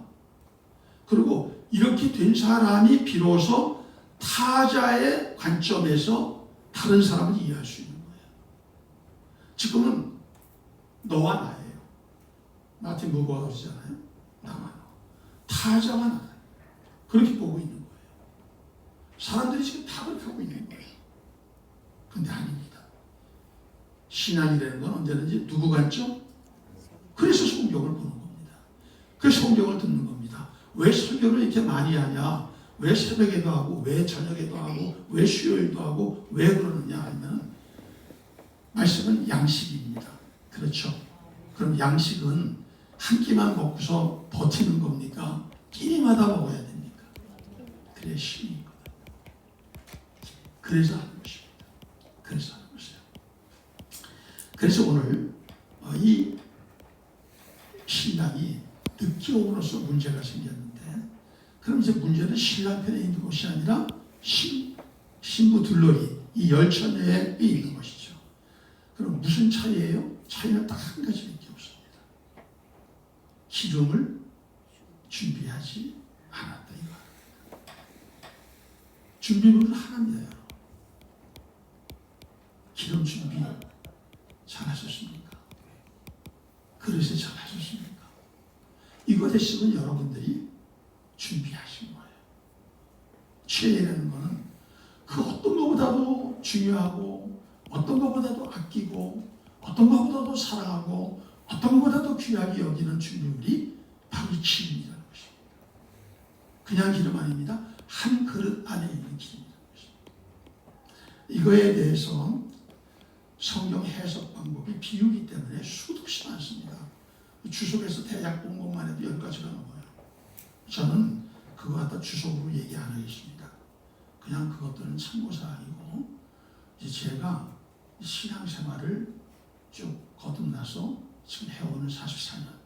그리고 이렇게 된 사람이 비로소 타자의 관점에서 다른 사람을 이해할 수 있는 거예요. 지금은 너와 나예요. 마틴 부부가 그러잖아요. 나와 너. 타자와 나. 그렇게 보고 있는 거예요. 사람들이 지금 다 그렇게 하고 있는 거예요. 그런데 아닙니다. 신앙이라는 건 언제든지 누구 관점? 그래서 성경을 보는 겁니다. 그래서 성경을 듣는 겁니다. 왜 설교를 이렇게 많이 하냐? 왜 새벽에도 하고, 왜 저녁에도 하고, 왜 수요일도 하고, 왜 그러느냐 하면 말씀은 양식입니다. 그렇죠? 그럼 양식은 한 끼만 먹고서 버티는 겁니까? 끼니마다 먹어야 됩니까? 그래 힘이 있거든. 그래서 하는 것입니다. 그래서 하는 것이에요. 그래서 오늘 이 신랑이 늦게 오므로써 문제가 생겼는데, 그럼 이제 문제는 신랑 편에 있는 것이 아니라 신부 둘러리 이 열처녀에 있는 것이죠. 그럼 무슨 차이예요? 차이는 딱 한 가지밖에 없습니다. 기름을 준비하지 않았다 이거. 준비물은 하나입니다. 기름 준비 잘하셨습니까? 그릇에 잘하셨습니까? 이거 됐으면 여러분들이 준비하신 거예요. 죄라는 거는 그 어떤 것보다도 중요하고 어떤 것보다도 아끼고 어떤 것보다도 사랑하고 어떤 것보다도 귀하게 여기는 준비물이 바로 이 기름이라는 것입니다. 그냥 기름 아닙니다. 한 그릇 안에 있는 기름이라는 것입니다. 이거에 대해서 성경 해석 방법이 비유기 때문에 수없이 많습니다. 주석에서 대략 본 것만 해도 10가지가 넘어요. 저는 그거 갖다 주석으로 얘기 안 하겠습니다. 그냥 그것들은 참고사항이고, 이제 제가 신앙생활을 쭉 거듭나서 지금 해오는 44년,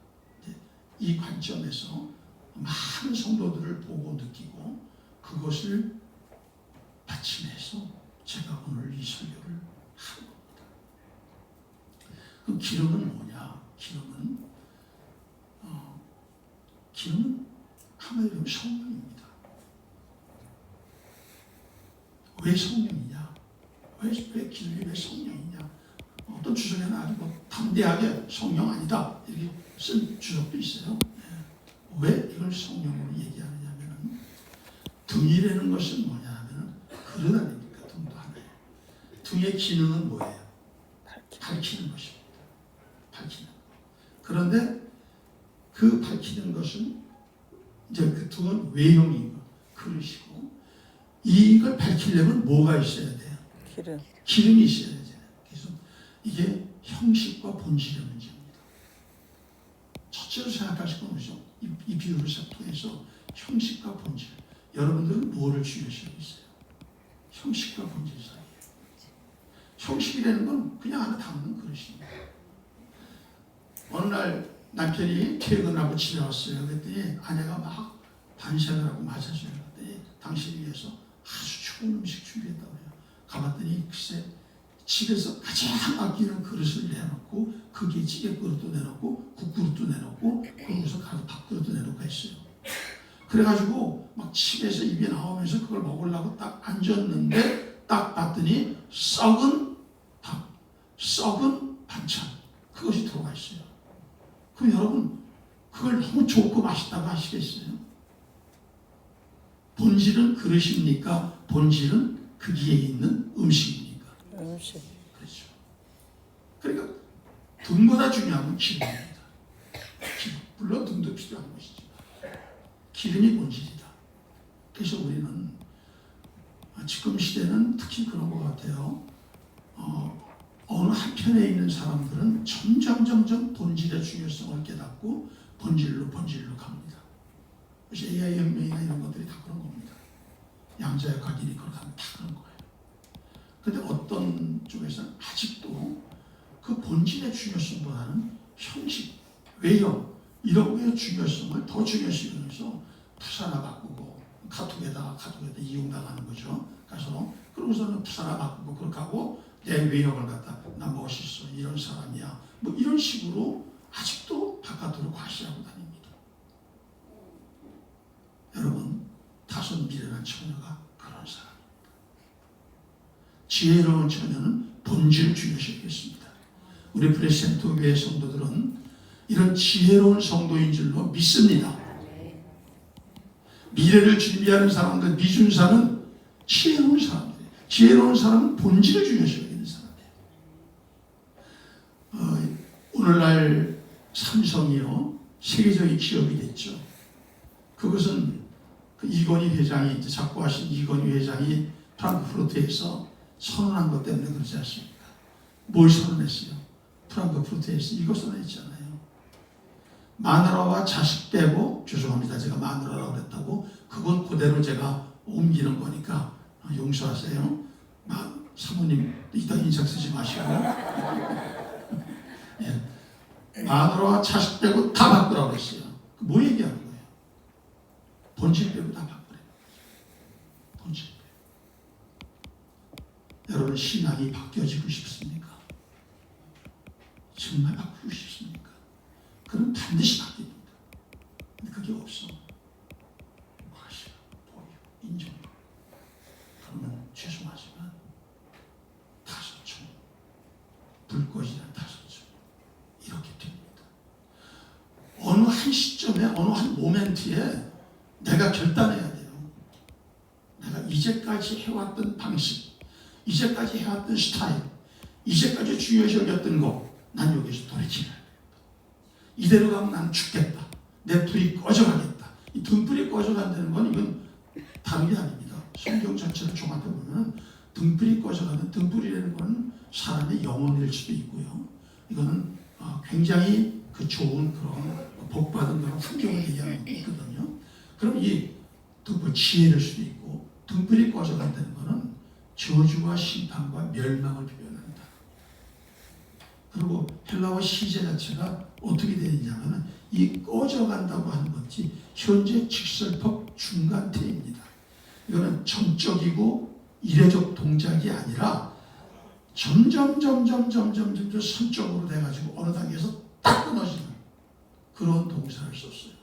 이 관점에서 많은 성도들을 보고 느끼고 그것을 받침해서 제가 오늘 이 설교를 한 겁니다. 그럼 기름은 뭐냐? 기름은 한마디로 성령입니다. 왜 성령이냐? 왜 기름이 왜 성령이냐? 어떤 주석에는 아주 담대하게 성령 아니다 이렇게 쓴 주석도 있어요. 왜 이걸 성령으로 얘기하느냐면은, 등이라는 것은 뭐냐 하면은 그릇 아닙니까? 등도 하나예요. 등의 기능은 뭐예요? 밝히는 것입니다. 밝히는 것. 그런데 그 밝히는 것은 이제 그 등은 외형이고 그릇이고, 이걸 밝히려면 뭐가 있어야 돼요? 기름이 있어야 되잖아요. 그래서 이게 형식과 본질의 문제입니다. 첫째로 생각하실 건 뭐죠? 이 비유를 통해서 형식과 본질. 여러분들은 뭐를 중요시하고 있어요? 형식과 본질 사이에. 형식이라는 건 그냥 하나 담는 그릇입니다. 어느 날 남편이 퇴근하고 집에 왔어요. 그랬더니 아내가 막 반찬을 하고 맞아줘요. 그랬더니 당신을 위해서 아주 좋은 음식 준비했다고 해요. 가봤더니 글쎄 집에서 가장 아끼는 그릇을 내놓고, 거기에 찌개 그릇도 내놓고 국그릇도 내놓고 거기서 밥그릇도 내놓고 했어요. 그래가지고 막 집에서 입에 나오면서 그걸 먹으려고 딱 앉았는데 딱 봤더니 썩은 밥, 썩은 반찬, 그것이 들어가 있어요. 그럼 여러분 그걸 너무 좋고 맛있다고 하시겠어요? 본질은 그릇입니까? 본질은 거기에 있는 음식입니까? 음식. 그렇죠. 그러니까 등보다 중요한 건 기름입니다. 기름. 물론 등도 필요한 것이지만 기름이 본질이다. 그래서 우리는 지금 시대는 특히 그런 것 같아요. 어느 한편에 있는 사람들은 점점 본질의 중요성을 깨닫고 본질로 갑니다. 그래서 AI 혁명이나 이런 것들이 다 그런 겁니다. 양자의 각인이 그렇게 하면 다 그런 거예요. 근데 어떤 쪽에서는 아직도 그 본질의 중요성보다는 형식, 외형 이런 거의 중요성을 더 중요시하면서 푸사나 바꾸고 카톡에다 이용당하는 거죠. 가서 그러고서는 푸사나 바꾸고 그렇게 하고 내 외형을 갖다 나 멋있어 이런 사람이야 뭐 이런 식으로 아직도 바깥으로 과시하고 다닙니다. 여러분, 다섯 미련한 처녀가 그런 사람입니다. 지혜로운 처녀는 본질을 중요시했습니다. 우리 프레센토 교회 성도들은 이런 지혜로운 성도인 줄로 믿습니다. 미래를 준비하는 사람들, 미준사는 지혜로운 사람들이에요. 지혜로운 사람은 본질을 중요시하는 사람이에요. 오늘날 삼성이요, 세계적인 기업이 됐죠. 그것은 그 이건희 회장이, 자꾸 하신 이건희 회장이 프랑크푸르트에서 선언한 것 때문에 그렇지 않습니까? 뭘 선언했어요? 프랑크푸르트에서 이거 선언했잖아요. 마누라와 자식 빼고, 죄송합니다. 제가 마누라라고 그랬다고, 그건 그대로 제가 옮기는 거니까 용서하세요. 사모님 이따 인상 쓰지 마시고. 예. 마누라와 자식 빼고 다 바꾸라고 그랬어요. 뭐 얘기하는 거예요? 본질 빼고 다 바꾸래. 본질 빼고. 여러분, 신앙이 바뀌어지고 싶습니까? 정말 바꾸고 싶습니까? 그럼 반드시 바뀝니다. 근데 그게 없어. 과시, 보유, 인정. 그러면 죄송하지만 다섯 총, 불꽃이란 다섯 총 이렇게 됩니다. 어느 한 시점에, 어느 한 모멘트에 내가 결단해야 돼요. 내가 이제까지 해왔던 방식, 이제까지 해왔던 스타일, 이제까지 중요시 여겼던 거, 난 여기서 돌이키라. 이대로 가면 난 죽겠다. 내 불이 꺼져가겠다. 이 등불이 꺼져간다는 건 이건 다른 게 아닙니다. 성경 전체를 종합해 보면 등불이 꺼져가는, 등불이라는 건 사람의 영혼일 수도 있고요. 이거는 굉장히 그 좋은 그런 복받은 그런 환경을 얘기하는 거거든요. 그럼 이 등불 지혜일 수도 있고, 등불이 꺼져간다는 것은 저주와 심판과 멸망을 표현한다. 그리고 헬라어 시제 자체가 어떻게 되느냐면 이 꺼져간다고 하는 것이 현재 직설법 중간태입니다. 이거는 정적이고 이례적 동작이 아니라 점점 선적으로 돼가지고 어느 단계에서 딱 끊어지는 그런 동사를 썼어요.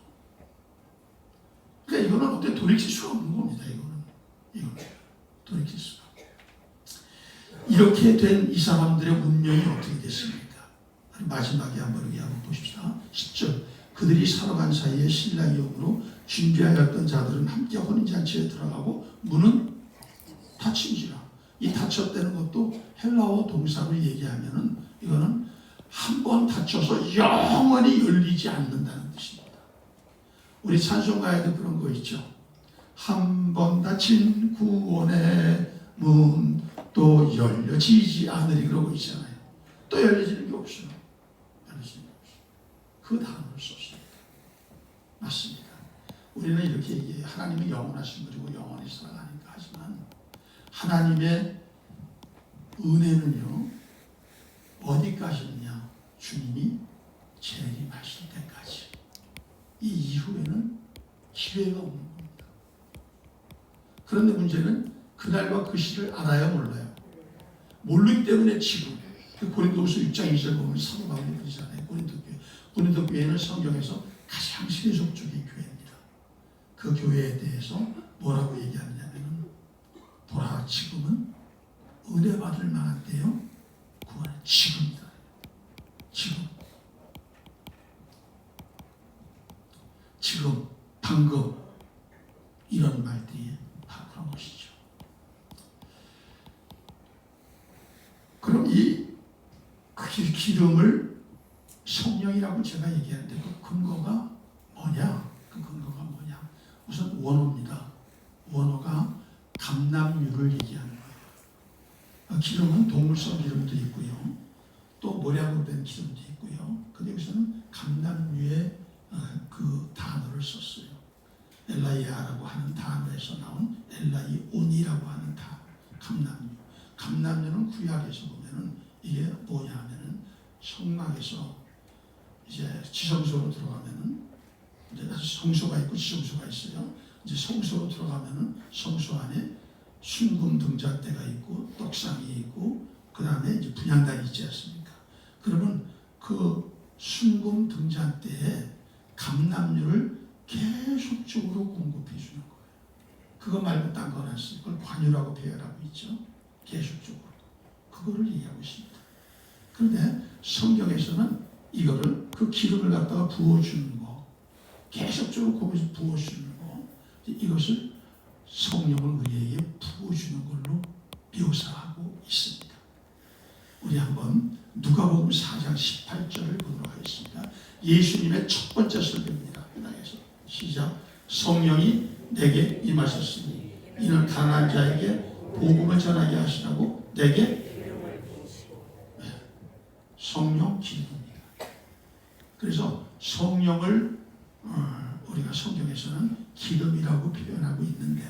그러니까 이거는 어떻게 돌이킬 수가 없는 겁니다. 이거는 돌이킬 수가. 이렇게 된 이 사람들의 운명이 어떻게 됐습니까? 마지막에 한번 여기 한번 보십시다. 10절. 그들이 살아간 사이에 신랑이 오므로 준비하였던 자들은 함께 혼인잔치에 들어가고 문은 닫힌지라. 이 닫혔다는 것도 헬라어 동사로 얘기하면은 이거는 한 번 닫혀서 영원히 열리지 않는다는 뜻입니다. 우리 찬송가에도 그런 거 있죠. 한 번 닫힌 구원의 문 또 열려지지 않으리 그러고 있잖아요. 또 열려지는 게 없어요. 열려지는 게 없어요. 그 단어를 썼습니다. 맞습니다. 우리는 이렇게 얘기해요. 하나님은 영원하신 분이고 영원히 살아가니까. 하지만 하나님의 은혜는요, 어디까지느냐? 주님이 재림하실 때까지. 이 이후에는 기회가 없는 겁니다. 그런데 문제는 그날과 그 시를 알아야 몰라요. 모르기 때문에 지금 고린도후서 6장 2절 보면 사도 바울이 그러잖아요. 고린도 교회는 성경에서 가장 세속적인 교회입니다. 그 교회에 대해서 뭐라고 얘기하느냐면 보라, 지금은 은혜 받을 만한 때요, 구원은 지금이다. 지금 방금 이런 말들이 다 그런 것이죠. 그럼 이 기름을 성령이라고 제가 얘기하는데 그 근거가 뭐냐? 우선 원어입니다. 원어가 감남유를 얘기하는 거예요. 기름은 동물성 기름도 있고요. 또 모략으로 된 기름도 있고요. 근데 여기서는 감남유의 그 단어를 썼어요. 엘라이아라고 하는 단어에서 나온 엘라이온이라고 하는 단어, 감남유. 감남유는 구약에서 보면은 이게 뭐냐 하면은 성막에서 이제 지성소로 들어가면은 이제 성소가 있고 지성소가 있어요. 이제 성소로 들어가면은 성소 안에 순금 등잔대가 있고 떡상이 있고 그 다음에 이제 분향단이 있지 않습니까? 그러면 그 순금 등잔대에 감남유를 계속적으로 공급해 주는 거예요. 그거 말고 딴 건 안 써요. 그걸 관유라고 표현하고 있죠. 계속적으로. 그거를 얘기하고 있습니다. 그런데 성경에서는 이거를 그 기름을 갖다가 부어주는 거, 계속적으로 거기서 부어주는 거, 이것을 성령을 우리에게 부어주는 걸로 묘사하고 있습니다. 우리 한번 누가복음 4장 18절을 보도록 하겠습니다. 예수님의 첫 번째 설교입니다. 그 땅에서 시작. 성령이 내게 임하셨으니 이는 가난한 자에게 복음을 전하게 하시라고 내게 성령 기름입니다. 그래서 성령을 우리가 성경에서는 기름이라고 표현하고 있는데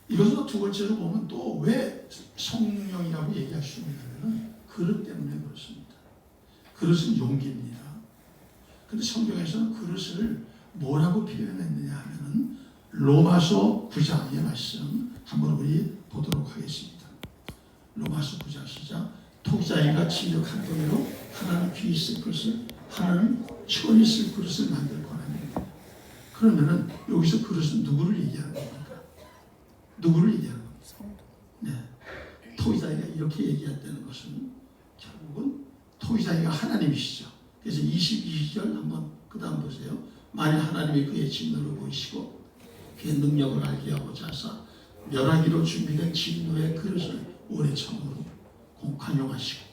이것은 두 번째로 보면 또 왜 성령이라고 얘기할 수 있냐면 그릇 때문에 그렇습니다. 그릇은 용기입니다. 그런데 성경에서는 그릇을 뭐라고 표현했느냐 하면은 로마서 9장의 말씀 한번 우리 보도록 하겠습니다. 로마서 9장 시작. 토기자이가 진흙 한 더미로 하나는 귀 있을 그릇을 하나는 천이 있을 그릇을 만들 거라는. 그러면은 여기서 그릇은 누구를 얘기하는 겁니까? 누구를 얘기하는 겁니까? 네. 토기자이가 이렇게 얘기했다는 것은 결국은 토기자이가 하나님이시죠. 그래서 22절 한번 그 다음 보세요. 만일 하나님이 그의 진노를 보이시고 그의 능력을 알게 하고자 하사 멸하기로 준비된 진노의 그릇을 오래 참으로 관용하시고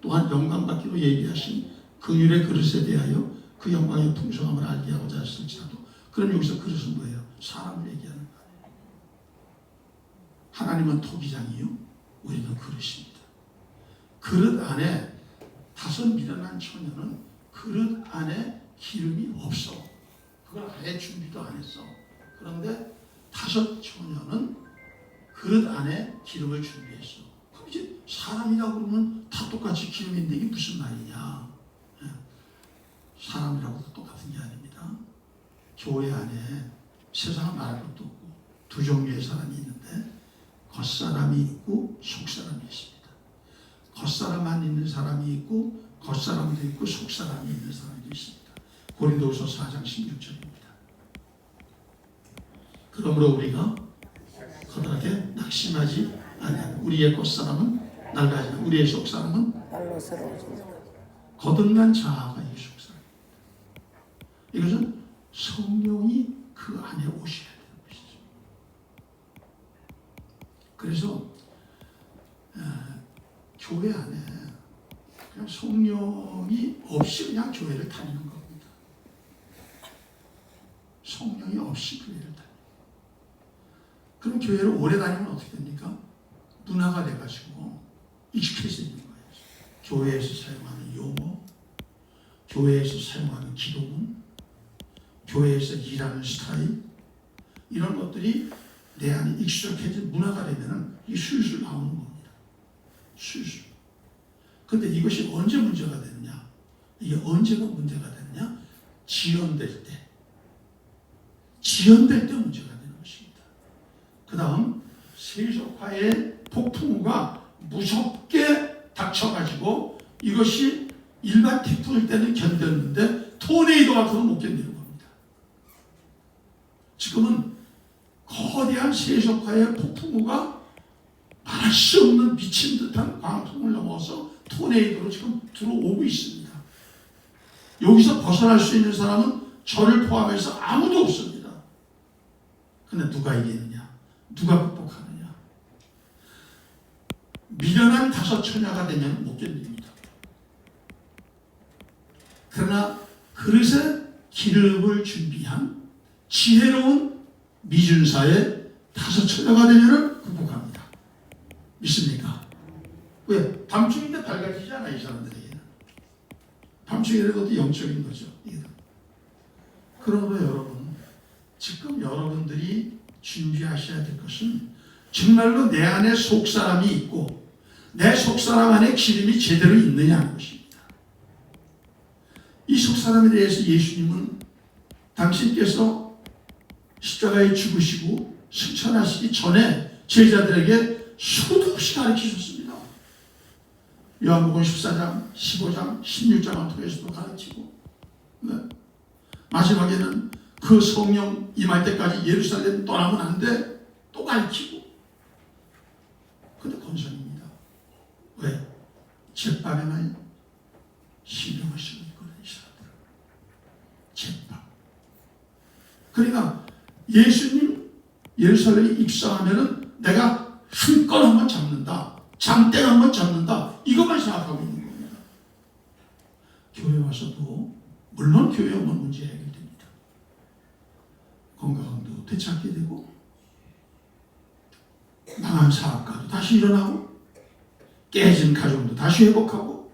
또한 영광받기로 예비하신 긍휼의 그릇에 대하여 그 영광의 풍성함을 알게 하고자 했을지라도 그럼 여기서 그릇은 뭐예요? 사람을 얘기하는 거예요. 하나님은 토기장이요 우리는 그릇입니다. 그릇 안에 5 미련한 처녀는 그릇 안에 기름이 없어. 그걸 아예 준비도 안 했어. 그런데 5 처녀는 그릇 안에 기름을 준비했어. 그럼 이제 사람이라고 그러면 다 똑같이 기름인데 이게 무슨 말이냐. 사람이라고도 똑같은 게 아닙니다. 교회 안에 세상은 말할 것도 없고 2 종류의 사람이 있는데 겉사람이 있고 속사람이 있습니다. 겉사람만 있는 사람이 있고 겉사람도 있고 속사람이 있는 사람도 있습니다. 고린도후서 4장 16절입니다. 그러므로 우리가 거듭하게 낙심하지 아니하고 우리의 겉사람은 낡아지나 우리의 속사람은 날로 새로워진다. 거듭난 자아가 이 속사람. 이것은 성령이 그 안에 오셔야 되는 것이죠. 그래서 교회 안에 그냥 성령이 없이 그냥 교회를 다니는 겁니다. 성령이 없이 교회를 다니는. 그럼 교회를 오래 다니면 어떻게 됩니까? 문화가 돼가지고 익숙해지는 거예요. 교회에서 사용하는 용어, 교회에서 사용하는 기도문, 교회에서 일하는 스타일, 이런 것들이 내 안에 익숙해진 문화가 되면은 이 술술 나오는 겁니다. 술술. 근데 이것이 언제 문제가 되느냐? 이게 언제가 문제가 되느냐? 지연될 때. 지연될 때 문제가 되는 것입니다. 그 다음 세속화의 폭풍우가 무섭게 닥쳐가지고 이것이 일반 태풍일 때는 견뎠는데 토네이도 같은 못 견디는 겁니다. 지금은 거대한 세속화의 폭풍우가 말할 수 없는 미친 듯한 광풍을 넘어서 토네이도로 지금 들어오고 있습니다. 여기서 벗어날 수 있는 사람은 저를 포함해서 아무도 없습니다. 근데 누가 이기느냐? 누가 극복하느냐? 미련한 5 처녀가 되면 못 견딥니다. 그러나 그릇에 기름을 준비한 지혜로운 미준사의 5 처녀가 되면 극복합니다. 믿습니까? 왜? 밤중인데 밝아지지 않아 이 사람들에게는. 밤중이라도 영적인 거죠. 그러므로 여러분, 지금 여러분들이 준비하셔야 될 것은 정말로 내 안에 속사람이 있고 내 속사람 안에 기름이 제대로 있느냐는 것입니다. 이 속사람에 대해서 예수님은 당신께서 십자가에 죽으시고 승천하시기 전에 제자들에게 수도 없이 가르치셨습니다. 요한복음 14장, 15장, 16장을 통해서도 가르치고 마지막에는 그 성령 임할 때까지 예루살렘 떠나면 안 돼. 또 가르치고. 근데 권선입니다. 왜? 제밥에만 신경을 쓰고 있거든요. 이 사람들은. 제밥. 그러니까 예수님 예루살렘에 입성하면은 내가 한 건 한번 잡는다. 장대 한번 잡는다. 이것만 생각하고 있는 겁니다. 교회 와서도 물론 교회 오면 문제 해결됩니다. 건강도 되찾게 되고 망한 사업가도 다시 일어나고 깨진 가정도 다시 회복하고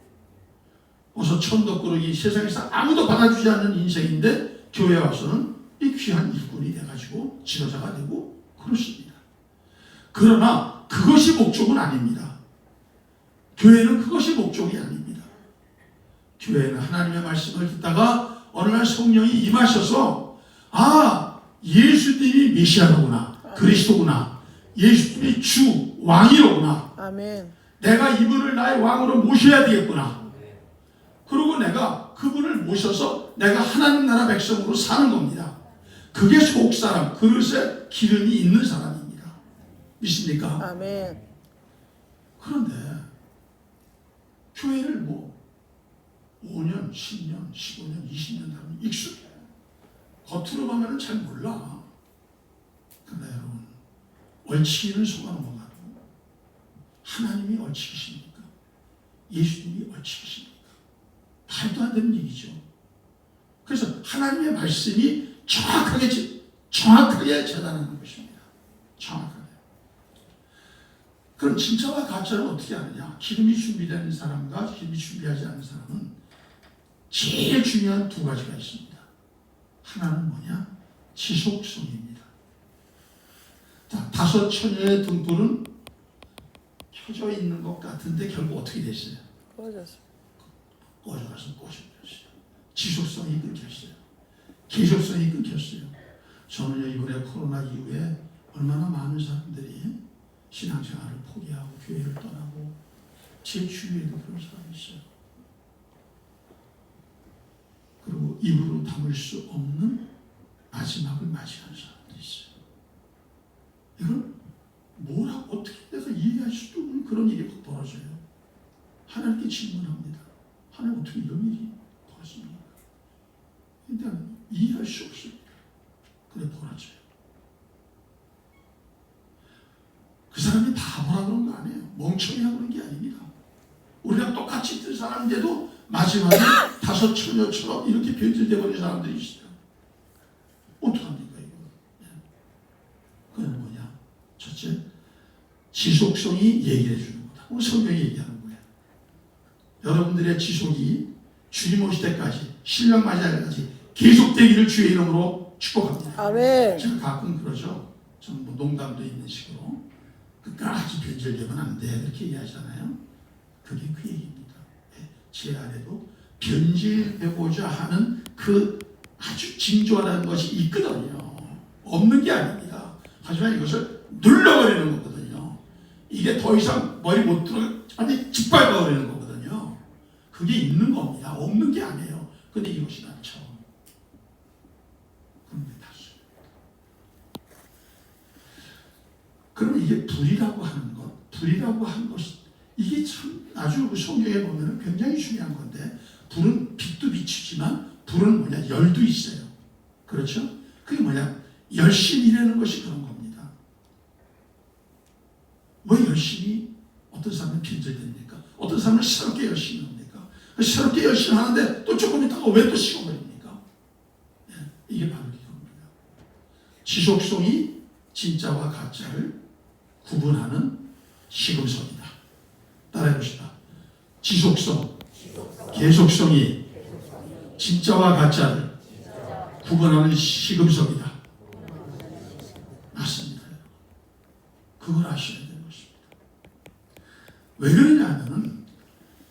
어서 천덕구로 이 세상에서 아무도 받아주지 않는 인생인데 교회 와서는 이 귀한 일꾼이 돼가지고 지도자가 되고 그렇습니다. 그러나 그것이 목적은 아닙니다. 교회는 그것이 목적이 아닙니다. 교회는 하나님의 말씀을 듣다가 어느 날 성령이 임하셔서 예수님이 메시아로구나, 그리스도구나, 예수님이 주 왕이로구나. 아멘. 내가 이분을 나의 왕으로 모셔야 되겠구나. 그리고 내가 그분을 모셔서 내가 하나님 나라 백성으로 사는 겁니다. 그게 속사람, 그릇에 기름이 있는 사람입니다. 믿습니까? 아멘. 그런데 교회를 5년, 10년, 15년, 20년 하면 익숙해. 겉으로 보면 잘 몰라. 그런데 여러분, 얽히기는 속아 넘어가도 하나님이 얽히십니까? 예수님이 얽히십니까? 말도 안 되는 얘기죠. 그래서 하나님의 말씀이 정확하게 재단하는 것입니다. 정확하게. 그럼 진짜와 가짜는 어떻게 하느냐? 기름이 준비되는 사람과 기름이 준비하지 않는 사람은 제일 중요한 두 가지가 있습니다. 하나는 뭐냐? 지속성입니다. 자, 5 처녀의 등불은 켜져 있는 것 같은데 결국 어떻게 됐어요? 꺼졌어. 꺼져가서 꺼져버렸어요. 지속성이 끊겼어요. 계속성이 끊겼어요. 저는요, 이번에 코로나 이후에 얼마나 많은 사람들이 신앙생활을 포기하고 교회를 떠나고, 제 주위에도 그런 사람이 있어요. 그리고 입으로 담을 수 없는 마지막을 맞이하는 사람들이 있어요. 이걸 뭐라고 어떻게 내가 이해할 수도 없는 그런 일이 벌어져요. 하나님께 질문합니다. 하나님 어떻게 이런 일이 벌어집니까? 일단 이해할 수 없습니다. 그래 벌어져요. 그 사람이 바보라 그런 거 아니에요. 멍청이라 그런 게 아닙니다. 우리랑 똑같이 뜬 사람인데도 마지막에 5 처녀처럼 이렇게 변질되어 버린 사람들이 있어요. 어떡합니까 이거? 그건 뭐냐? 첫째, 지속성이 얘기해 주는 거다. 오늘 성경이 얘기하는 거예요. 여러분들의 지속이 주님 오실 때까지, 신랑 맞이할 때까지 계속되기를 주의 이름으로 축복합니다. 아멘. 제가 가끔 그러죠. 저는 뭐 농담도 있는 식으로 끝까지 변질되면 안 돼 이렇게 얘기하잖아요. 그게 그 얘기입니다. 제 안에도 변질되고자 하는 그 아주 징조하는 것이 있거든요. 없는 게 아닙니다. 하지만 이것을 눌러버리는 거거든요. 이게 더 이상 머리 못 들어 아니 짓밟아버리는 거거든요. 그게 있는 겁니다. 없는 게 아니에요. 근데 이것이 많죠. 그런데 다수. 그러면 이게 불이라고 하는 것, 불이라고 하는 것이 이게 참 아주 성경에 보면 굉장히 중요한 건데, 불은 빛도 비추지만 불은 뭐냐? 열도 있어요. 그렇죠? 그게 뭐냐? 열심히 일하는 것이 그런 겁니다. 왜 열심히 어떤 사람은 변질됩니까? 어떤 사람은 새롭게 열심히 합니까? 새롭게 열심히 하는데 또 조금 있다가 왜 또 식어버립니까? 이게 바로 이겁니다. 지속성이 진짜와 가짜를 구분하는 시금석이다. 따라해봅시다. 지속성, 계속성이 진짜와 가짜를 구분하는 시금석이다. 맞습니다. 그걸 아셔야 되는 것입니다. 왜 그러냐면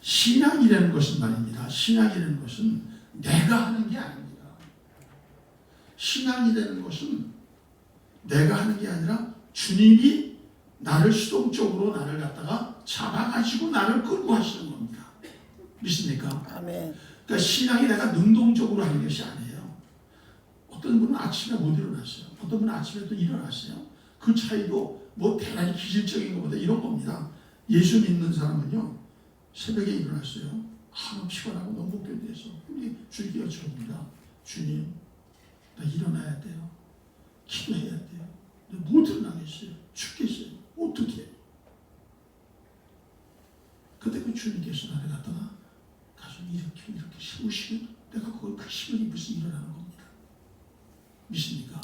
신앙이라는 것은 말입니다. 신앙이라는 것은 내가 하는 게 아닙니다. 신앙이라는 것은 내가 하는 게 아니라 주님이 나를 수동적으로 나를 갖다가 잡아가지고 나를 끌고 하시는 겁니다. 믿습니까? 아멘. 그러니까 신앙이 내가 능동적으로 하는 것이 아니에요. 어떤 분은 아침에 못 일어났어요. 어떤 분은 아침에 또 일어났어요. 그 차이도 뭐 대단히 기질적인 것보다 이런 겁니다. 예수 믿는 사람은요, 새벽에 일어났어요. 너무 피곤하고 너무 못 견뎌서 근데 주님께 여쭤봅니다. 주님, 나 일어나야 돼요. 기도해야 돼요. 근데 못 일어나겠어요. 죽겠어요. 어떻게? 그때 그 주님께서 나를 갖다가 가서 이렇게 세우시면 내가 그걸 그 힘을 입어서 일어나는 겁니다. 믿습니까?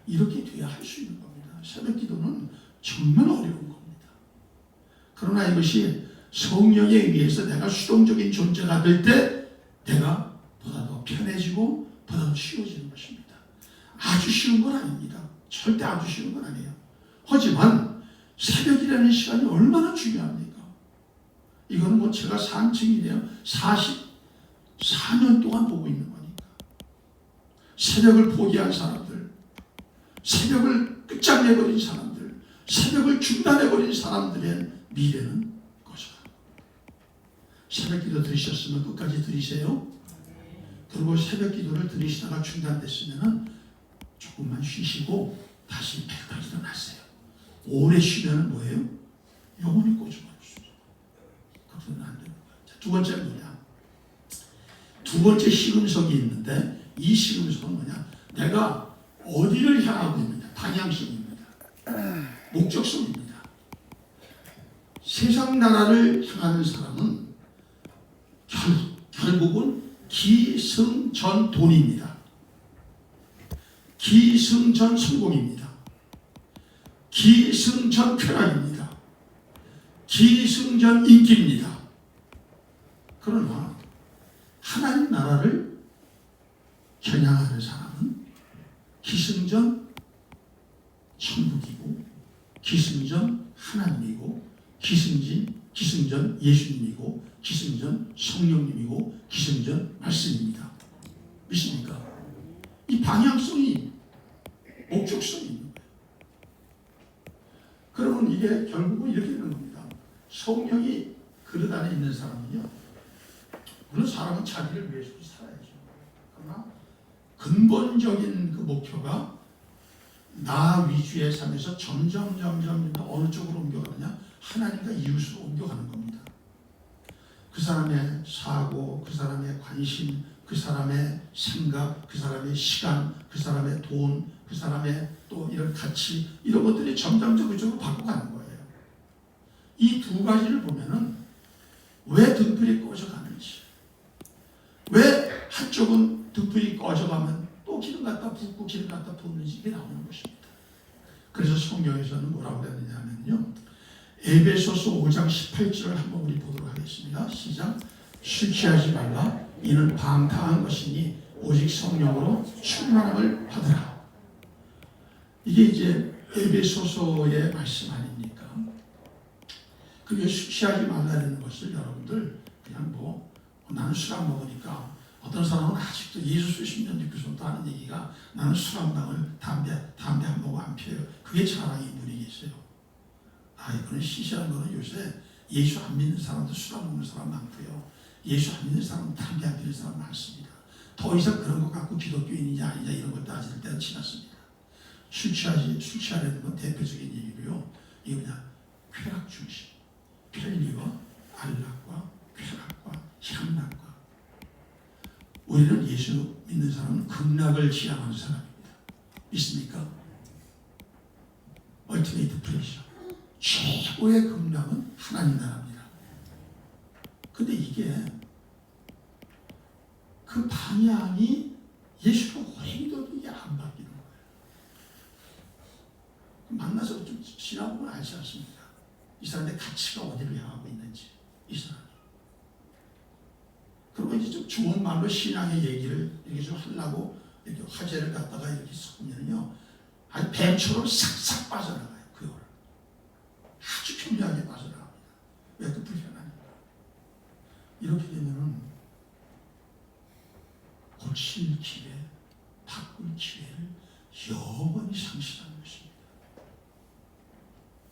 이렇게 돼야 할 수 있는 겁니다. 새벽 기도는 정말 어려운 겁니다. 그러나 이것이 성령에 의해서 내가 수동적인 존재가 될 때 내가 보다 더 편해지고 보다 더 쉬워지는 것입니다. 아주 쉬운 건 아닙니다. 절대 아주 쉬운 건 아니에요. 하지만 새벽이라는 시간이 얼마나 중요합니까? 이거는 뭐 제가 산 증인이에요. 44년 동안 보고 있는 거니까. 새벽을 포기한 사람들, 새벽을 끝장내버린 사람들, 새벽을 중단해버린 사람들의 미래는 거절합니다. 새벽 기도 들으셨으면 끝까지 들으세요. 그리고 새벽 기도를 들으시다가 중단됐으면 조금만 쉬시고 다시 매일 일어나세요. 오래 쉬면 뭐예요? 영혼이 꼬집어질 수 있어요. 그러면 안 되는 거예요. 자, 두 번째는 뭐냐? 두 번째 시금석이 있는데 이 시금석은 뭐냐? 내가 어디를 향하고 있느냐? 방향성입니다. 목적성입니다. 세상 나라를 향하는 사람은 결국은 기승전돈입니다. 기승전 성공입니다. 기승전 쾌락입니다. 기승전 인기입니다. 그러나 하나님 나라를 겨냥하는 사람은 기승전 천국이고 기승전 하나님이고 기승전 예수님이고 기승전 성령님이고 기승전 말씀입니다. 믿습니까? 이 방향성이 목적성이 있는 거예요. 그러면 이게 결국은 이렇게 되는 겁니다. 성령이 그릇 안에 있는 사람은요, 물론 사람은 자기를 위해서 살아야죠. 그러나 근본적인 그 목표가 나 위주의 삶에서 점점 어느 쪽으로 옮겨가느냐? 하나님과 이웃으로 옮겨가는 겁니다. 그 사람의 사고, 그 사람의 관심, 그 사람의 생각, 그 사람의 시간, 그 사람의 돈, 그 사람의 또 이런 가치, 이런 것들이 점점 그쪽으로 바꿔가는 거예요. 이 두 가지를 보면은 왜 등불이 꺼져가는지, 왜 한쪽은 등불이 꺼져가면 또 기름 갖다 붓고 기름 갖다 붓는지 이게 나오는 것입니다. 그래서 성경에서는 뭐라고 그랬느냐면요, 에베소서 5장 18절을 한번 우리 보도록 하겠습니다. 시작. 술 취하지 말라. 이는 방탕한 것이니 오직 성령으로 충만함을 받으라. 이게 이제 에베소서의 말씀 아닙니까? 그게 술 취하지 말라는 것을 여러분들 그냥 나는 술 안 먹으니까, 어떤 사람은 아직도 예수 수십 년 믿고서도 하는 얘기가 나는 술 안 먹을 담배 한 모금 안 피워요. 그게 자랑인 분이 계세요. 이거는 시시한 거는 요새 예수 안 믿는 사람도 술 안 먹는 사람 많고요. 예수 안 믿는 사람은 담배 안 피우는 사람 많습니다. 더 이상 그런 것 갖고 기독교인이냐 아니냐 이런 걸 따질 때가 지났습니다. 술 취하려는 건 대표적인 얘기고요. 이거 그냥 쾌락 중심, 편리와 안락과 쾌락과 향락과. 우리는 예수 믿는 사람은 극락을 지향하는 사람입니다. 믿습니까? 얼티메이트 플레이셔. 최고의 극락은 하나님 나라입니다. 근데 이게 그 방향이 예수가 오래 믿어도 이게 안 바뀌는 거예요. 만나서 좀 지나보면 알지 않습니까? 이 사람의 가치가 어디를 향하고 있는지, 이 사람이. 그리고 이제 좀 좋은 말로 신앙의 얘기를 이렇게 좀 하려고 이렇게 화제를 갖다가 이렇게 섞으면요, 아주 뱀처럼 싹싹 빠져나가요. 그걸 아주 편리하게 빠져나갑니다. 왜 그 불편하니까. 이렇게 되면은 고칠 기회, 바꿀 기회를 영원히 상실하는 것입니다.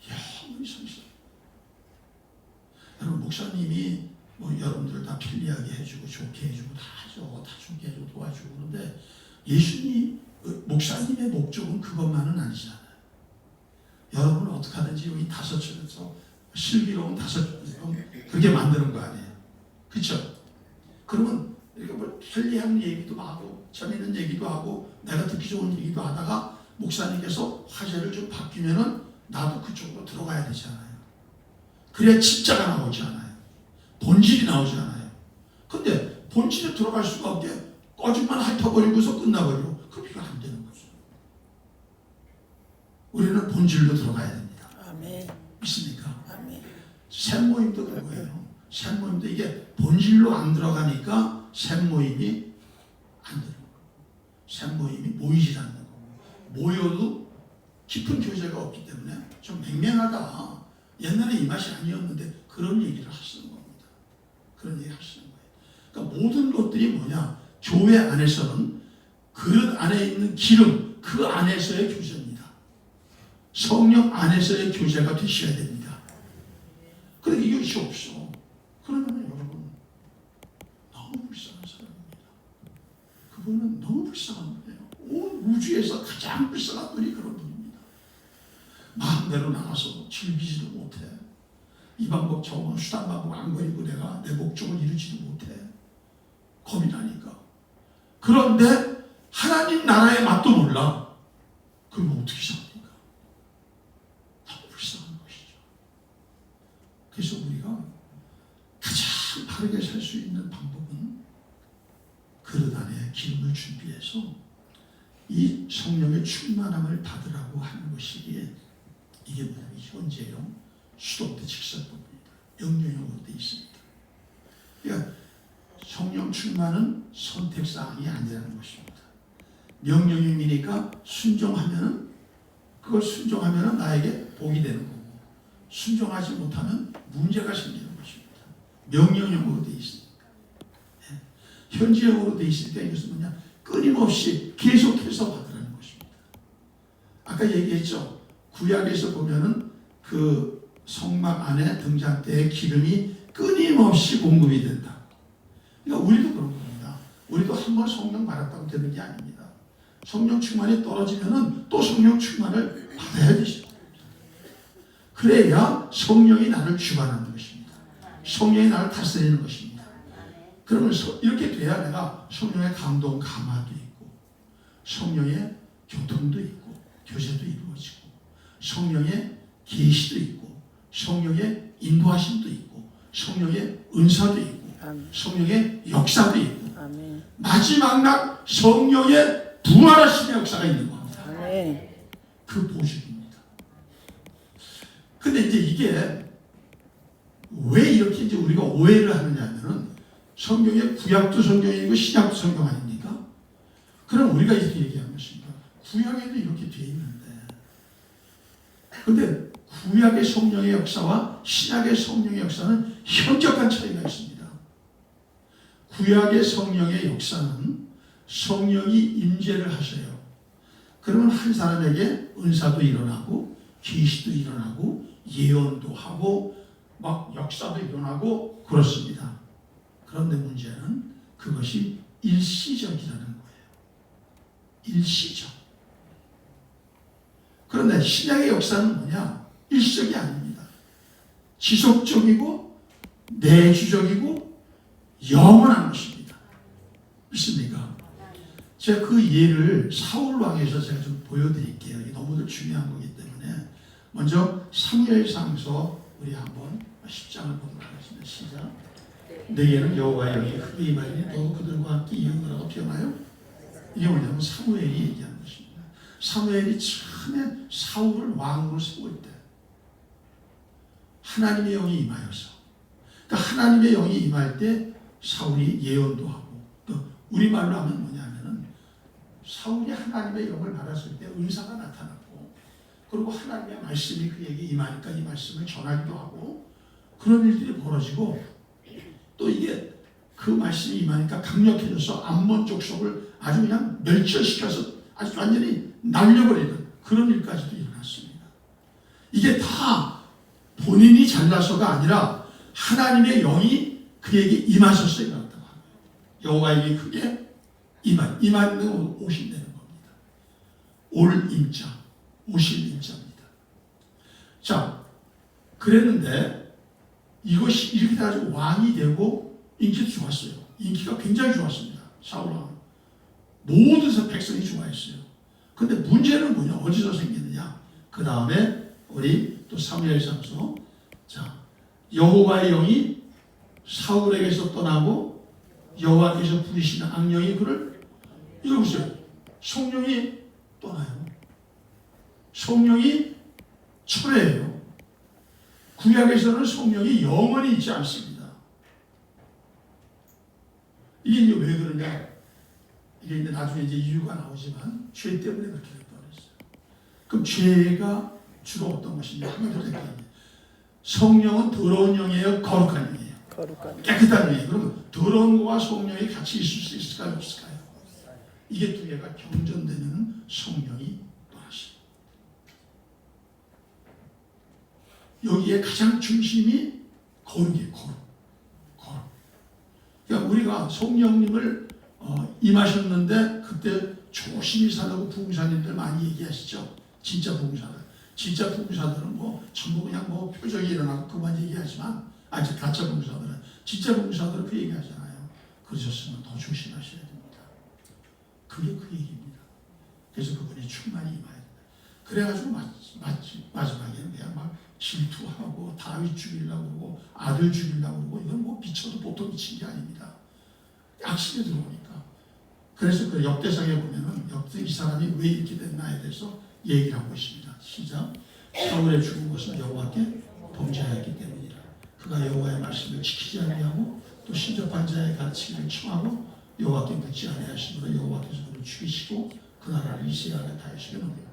영원히 상실합니다. 여러분, 목사님이 여러분들을 다 편리하게 해주고 좋게 해주고 다 하죠. 다 좋게 해주고 도와주고. 그런데 예수님, 목사님의 목적은 그것만은 아니잖아요. 여러분을 어떻게 하든지 여기 다섯 줄에서 슬기로운 다섯 줄 그렇게 만드는 거 아니에요. 그렇죠? 그러면 이렇게 편리한 얘기도 하고 재미있는 얘기도 하고 내가 듣기 좋은 얘기도 하다가 목사님께서 화제를 좀 바뀌면은 나도 그쪽으로 들어가야 되잖아요. 그래야 진짜가 나오지 않아요. 본질이 나오지 않아요. 근데 본질에 들어갈 수가 없게 꺼짐만 핥아버리고서 끝나버려. 그게 안 되는 거죠. 우리는 본질로 들어가야 됩니다. 아멘. 믿습니까? 아멘. 샘모임도 그거예요. 샘모임도 이게 본질로 안 들어가니까 샘모임이 안 되는 거예요. 샘모임이 모이질 않는 거고, 모여도 깊은 교제가 없기 때문에 좀 맹맹하다. 옛날에 이 맛이 아니었는데 그런 얘기를 하시는 겁니다. 그런 얘기 하시는 거예요. 그러니까 모든 것들이 뭐냐? 교회 안에서는 그릇 안에 있는 기름, 그 안에서의 교제입니다. 성령 안에서의 교제가 되셔야 됩니다. 그런데 이것이 없어. 그러면 여러분 너무 불쌍한 사람입니다. 그분은 너무 불쌍한 분이에요. 온 우주에서 가장 불쌍한 분이 그런 분입니다. 마음대로 나가서 즐기지도 못해. 이 방법 저 방법 수단 방법 안 버리고 내가 내 목적을 이루지도 못해. 겁이 나니까. 그런데 하나님 나라의 맛도 몰라. 그럼 어떻게 삽니까? 너무 불쌍한 것이죠. 그래서 우리가 가장 참 바르게 살 수 있는 방법은 그릇 안에 기름을 준비해서 이 성령의 충만함을 받으라고 하는 것이 이게 뭐냐면 현재형 수동태 직설법입니다. 명령형으로 되어 있습니다. 그러니까 성령 충만은 선택사항이 아니라는 것입니다. 명령형이니까 그걸 순종하면은 나에게 복이 되는 거고, 순종하지 못하면 문제가 생기는 것입니다. 명령형으로 되어 있습니다. 현재형으로 되어 있으니까 이것은 뭐냐, 끊임없이 계속해서 받으라는 것입니다. 아까 얘기했죠. 구약에서 보면은 그 성막 안에 등잔 때에 기름이 끊임없이 공급이 된다. 그러니까 우리도 그런 겁니다. 우리도 한 번 성령 받았다고 되는 게 아닙니다. 성령 충만이 떨어지면은 또 성령 충만을 받아야 되죠. 그래야 성령이 나를 주관하는 것입니다. 성령이 나를 다스리는 것입니다. 그러면 이렇게 돼야 내가 성령의 감동, 감화도 있고, 성령의 교통도 있고, 교제도 이루어지고, 성령의 계시도 있고, 성령의 인도하심도 있고, 성령의 은사도 있고, 성령의 역사도 있고, 아멘. 마지막 날 성령의 부활하심의 역사가 있는 겁니다. 아멘. 그 보증입니다. 근데 이제 이게 왜 이렇게 이제 우리가 오해를 하느냐면은 성경의 구약도 성경이고 신약도 성경 아닙니까? 그럼 우리가 이렇게 얘기하는 것입니다. 구약에도 이렇게 되어 있는데, 근데 구약의 성령의 역사와 신약의 성령의 역사는 현격한 차이가 있습니다. 구약의 성령의 역사는 성령이 임재를 하셔요. 그러면 한 사람에게 은사도 일어나고 계시도 일어나고 예언도 하고 막 역사도 일어나고 그렇습니다. 그런데 문제는 그것이 일시적이라는 거예요. 일시적. 그런데 신약의 역사는 뭐냐? 일시적이 아닙니다. 지속적이고 내주적이고 영원한 것입니다. 믿습니까? 제가 그 예를 사울 왕에서 제가 좀 보여드릴게요. 이게 너무도 중요한 거기 때문에 먼저 사무엘상서 우리 한번 10장을 보도록 하겠습니다. 시작. 너희에는 여호와의 영이 크게 임하리니 너 그들과 함께 이응하라고 피어나요. 이게 뭐냐면 사무엘이 얘기하는 것입니다. 사무엘이 처음에 사울을 왕으로 세울 때 하나님의 영이 임하여서, 그러니까 하나님의 영이 임할 때 사울이 예언도 하고, 또 우리말로 하면 뭐냐면은 사울이 하나님의 영을 받았을 때 은사가 나타났고, 그리고 하나님의 말씀이 그에게 임하니까 이 말씀을 전하기도 하고, 그런 일들이 벌어지고, 또 이게 그 말씀이 임하니까 강력해져서 암몬 족속을 아주 그냥 멸절시켜서 아주 완전히 날려버리는 그런 일까지도 일어났습니다. 이게 다 본인이 잘나서가 아니라 하나님의 영이 그에게 임하셔서 일어났다고 합니다. 여호와에게 크게 임하는 오신다는 겁니다. 올 임자, 오실 임자입니다. 자, 그랬는데 이것이 이렇게 해가지고 왕이 되고 인기도 좋았어요. 인기가 굉장히 좋았습니다. 사울 왕. 모든 백성이 좋아했어요. 근데 문제는 뭐냐? 어디서 생기느냐? 그 다음에 우리 또 사무엘상서, 자, 여호와의 영이 사울에게서 떠나고 여호와께서 부리시는 악령이 그를, 이거 보세요. 성령이 떠나요. 성령이 철회해요. 구약에서는 성령이 영원히 있지 않습니다. 이게 이제 왜 그러냐? 이게 이제 나중에 이제 이유가 나오지만 죄 때문에 그렇게 됐다고 그랬어요. 그럼 죄가 주로 어떤 것이냐? 한마디로 얘기하면 성령은 더러운 영이에요, 거룩한 영이에요? 거룩한 깨끗한 영이에요. 그러면 더러운 거와 성령이 같이 있을 수 있을까요, 없을까요? 이게 두 개가 경전되면 성령이 떠나십니다. 여기에 가장 중심이 거룩이에요. 거룩. 그러니까 우리가 성령님을 임하셨는데 그때 조심히 살라고 부흥사님들 많이 얘기하시죠. 진짜 부흥사들. 진짜 부흥사들은 뭐 전부 그냥 뭐 표적이 일어나고 그만 얘기하지만, 아직 가짜 부흥사들은, 진짜 부흥사들은 그 얘기하잖아요. 그러셨으면 더 조심하셔야 됩니다. 그게 그 얘기입니다. 그래서 그분이 충만히 임해야 된다. 그래가지고 마지막에는 그냥 막 질투하고 다윗 죽이려고 그러고 아들 죽이려고 그러고 이건 뭐 미쳐도 보통 미친 게 아닙니다. 악심에 들어오니까. 그래서 그 역대상에 보면은 역대 이 사람이 왜 이렇게 됐나에 대해서 얘기를 하고 있습니다. 시작. 사울의 죽은 것은 여호와께 범죄하였기 때문이라. 그가 여호와의 말씀을 지키지 아니하고 또 신접한 자의 가르치기를 청하고 여호와께 묻지 아니하시므로 여호와께서 그를 죽이시고 그 나라를 이스라엘의 다윗에게 넘기라.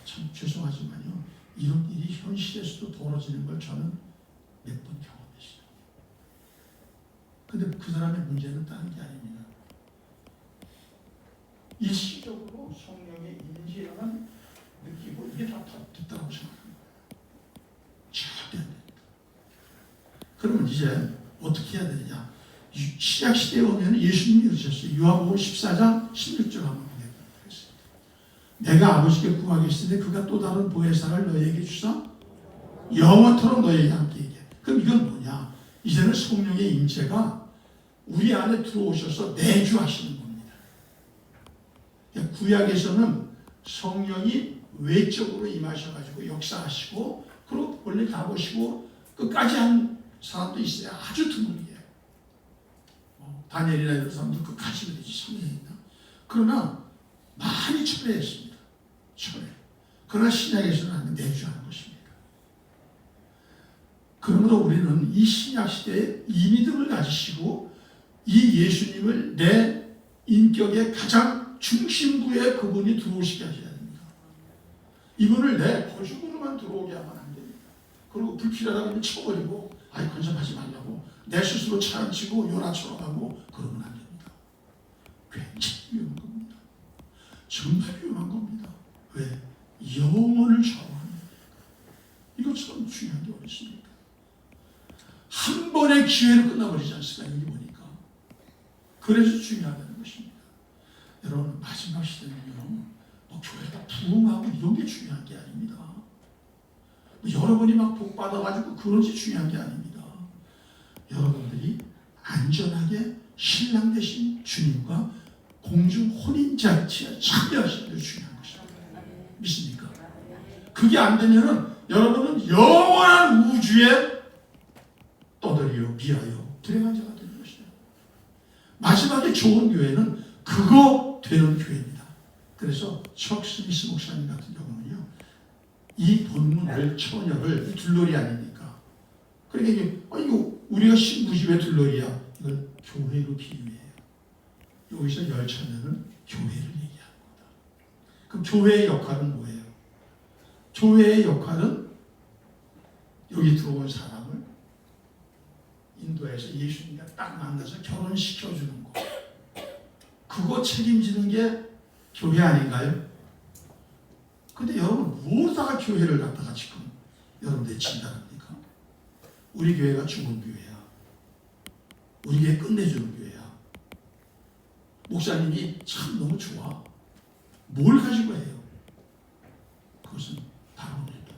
참 죄송하지만요, 이런 일이 현실에서도 벌어지는 걸 저는 몇 번 경험했어요. 근데 그 사람의 문제는 다른 게 아닙니다. 일시적으로 성령의 인지랑은 느끼고 이게 다 됐다고 생각합니다. 절대 안 됩니다. 그러면 이제 어떻게 해야 되느냐? 신약시대에 오면 예수님이 그러셨어요. 요한복음 14장 16절 한번 보겠습니다. 내가 아버지께 구하겠으니 그가 또 다른 보혜사를 너희에게 주사 영원토록 너희에게 함께 있게. 그럼 이건 뭐냐? 이제는 성령의 임재가 우리 안에 들어오셔서 내주하시는 겁니다. 구약에서는 성령이 외적으로 임하셔가지고 역사하시고 그리고 원래 가보시고 끝까지 한 사람도 있어요. 아주 드물게. 다니엘이나 이런 사람도 끝까지 그러지 성령이 있나? 그러나 많이 철회했습니다. 철회. 그러나 신약에서는 내주하는 것입니다. 그러므로 우리는 이 신약 시대에 이 믿음을 가지시고 이 예수님을 내 인격의 가장 중심부에 그분이 들어오시게 하셔야 됩니다. 이분을 내 거죽으로만 들어오게 하면 안 됩니다. 그리고 불필요하다면 쳐버리고 간섭하지 말라고 내 스스로 차치고 요나처럼 하고 그러면 안 됩니다. 굉장히 위험한 겁니다. 정말 위험한 겁니다. 왜? 영혼을 좌우합니다. 이거 참 중요한 게 어디 있습니까? 한 번의 기회로 끝나버리지 않습니까? 여기 보니까. 그래서 중요하다는 것입니다. 여러분, 마지막 시대는요, 뭐 교회가 부흥하고 이런 게 중요한 게 아닙니다. 뭐 여러분이 막 복 받아가지고 그런지 중요한 게 아닙니다. 여러분들이 안전하게 신랑 되신 주님과 공중 혼인 잔치에 참여하시는 게 중요한 것입니다. 믿습니까? 그게 안 되면은 여러분은 영원한 우주에 떠들이요 미하여 불행한 자가 되는 것이죠. 마지막에 좋은 교회는 그거 되는 교회입니다. 그래서 척 스미스 목사님 같은 경우는요, 이 본문을 처녀를 이 둘놀이 아닙니까? 그러니까 이거 우리가 신부지 왜 둘놀이야? 이걸 교회로 비유해요. 여기서 열처녀는 교회를 얘기하는 거다. 그럼 교회의 역할은 뭐예요? 교회의 역할은 여기 들어온 사람을 인도에서 예수님과 딱 만나서 결혼시켜주는 거. 그거 책임지는 게 교회 아닌가요? 근데 여러분, 뭐다가 교회를 갖다가 지금 여러분들이 진단합니까? 우리 교회가 죽은 교회야. 우리 교회 끝내주는 교회야. 목사님이 참 너무 좋아. 뭘 가지고 해요? 그것은 바로 오늘도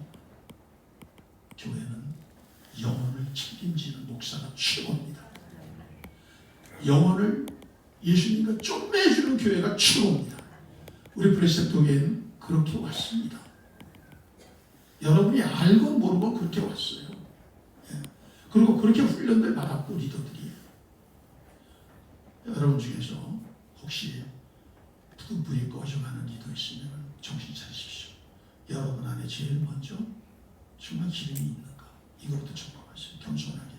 교회는 영혼을 책임지는 목사가 최고입니다. 영혼을 예수님과 쫓매주는 교회가 최고입니다. 우리 프레스토교회는 그렇게 왔습니다. 여러분이 알고 모르고 그렇게 왔어요. 그리고 그렇게 훈련을 받았고 리더들이. 여러분 중에서 혹시 불이 꺼져가는 리더 있으면 정신 차리십시오. 여러분 안에 제일 먼저 정말 기름이 있는가? 이것부터 점검하세요. 겸손하게.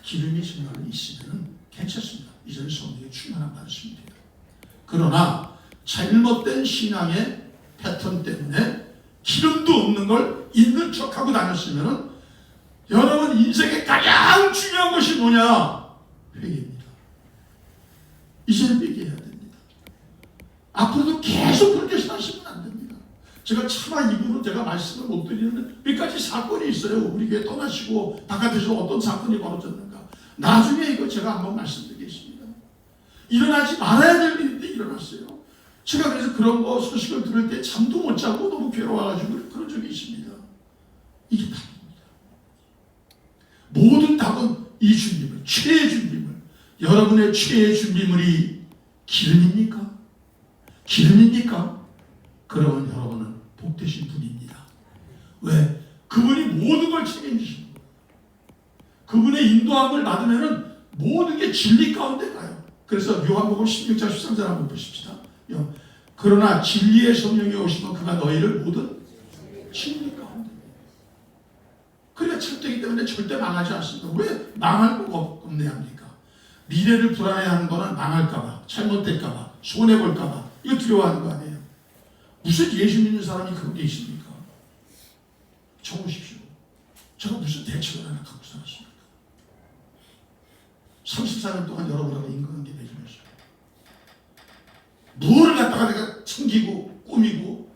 기름이 정말 있으면 괜찮습니다. 이제는 성령의 충만함 받으시면 돼요. 그러나 잘못된 신앙의 패턴 때문에 기름도 없는 걸 있는 척하고 다녔으면 여러분 인생의 가장 중요한 것이 뭐냐? 회개입니다. 이제는 회개해야 됩니다. 앞으로도 계속 그렇게 사시면 안 됩니다. 제가 차마 이분은 제가 말씀을 못 드리는데 몇 가지 사건이 있어요. 우리 교회 떠나시고 바깥에서 어떤 사건이 벌어졌는가. 나중에 이거 제가 한번 말씀드리겠습니다. 일어나지 말아야 될 일인데 일어났어요. 제가 그래서 그런 거 소식을 들을 때 잠도 못 자고 너무 괴로워가지고 그런 적이 있습니다. 이게 답입니다. 모든 답은 이 주님을, 최애 주님을, 여러분의 최애 주님이 기름입니까? 기름입니까? 그러면 여러분은 복되신 분입니다. 왜? 그 그분이 모든 걸 책임지십니다. 그분의 인도함을 받으면 모든 게 진리 가운데 가요. 그래서 요한복음 16장 13절 한번 보십시다. 그러나 진리의 성령이 오시면 그가 너희를 모든 진리 가운데. 그래야 참되기 때문에 절대 망하지 않습니다. 왜 망할 거 겁내야 합니까? 미래를 불안해하는 거는 망할까봐, 잘못될까봐, 손해볼까봐 이거 두려워하는 거 아니에요. 무슨 예수 믿는 사람이 그런 게 있습니까? 적으십시오. 제가 무슨 대책을 하나 갖고 살았습니까? 34년 동안 여러분하고 인간관계 맺으면서 무엇을 갖다가 내가 챙기고 꾸미고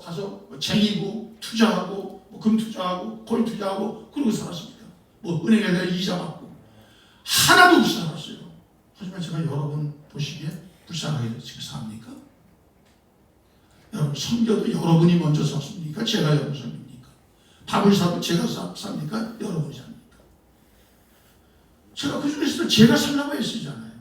가서 쟁이고 투자하고 금 투자하고 코인 투자하고 그러고 살았습니까? 은행에 내가 이자 받고 하나도 없이 살았어요. 하지만 제가 여러분 보시기에 불쌍하게 지금 삽니까? 여러분 섬겨도 여러분이 먼저 샀습니까? 제가 여러분 섬깁니까? 밥을 사도 제가 삽니까? 여러분이 삽니까? 제가 그 중에서도 제가 살라고 했으잖아요.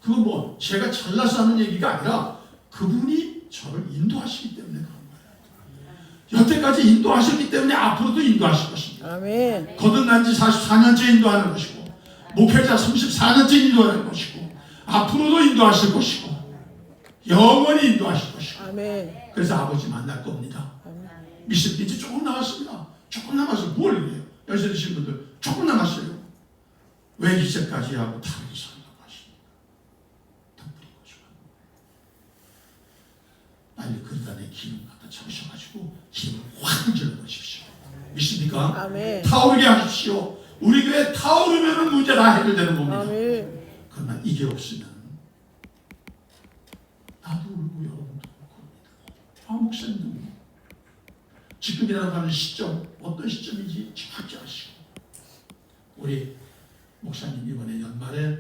그건 제가 잘나서 하는 얘기가 아니라 그분이 저를 인도하시기 때문에 그런 거예요. 여태까지 인도하셨기 때문에 앞으로도 인도하실 것입니다. 아멘. 거듭난 지 44년째 인도하는 것이고 목회자 34년째 인도하는 것이고 앞으로도 인도하실 것이고 영원히 인도하실 것이고 아멘. 그래서 아버지 만날 겁니다. 믿습니다. 이제 조금 남았습니다. 조금 남아서 뭘 그래요? 연세 드신 분들 조금 남았어요. 왜 이제까지 하고 다르게 살라고 하십니까? 덤불이 거죠. 빨리 그러다 내 기름 갖다 잡으셔가지고 기름을 확 질러버리십시오. 믿습니까? 아멘. 타오르게 하십시오. 우리 교회 타오르면 문제 다 해결되는 겁니다. 아멘. 그러나 이게 없으면 나도 울고 여러분도 울고 합니다. 목사님 지금이라고 하는 시점 어떤 시점인지 정확히 아시고 우리 목사님 이번에 연말에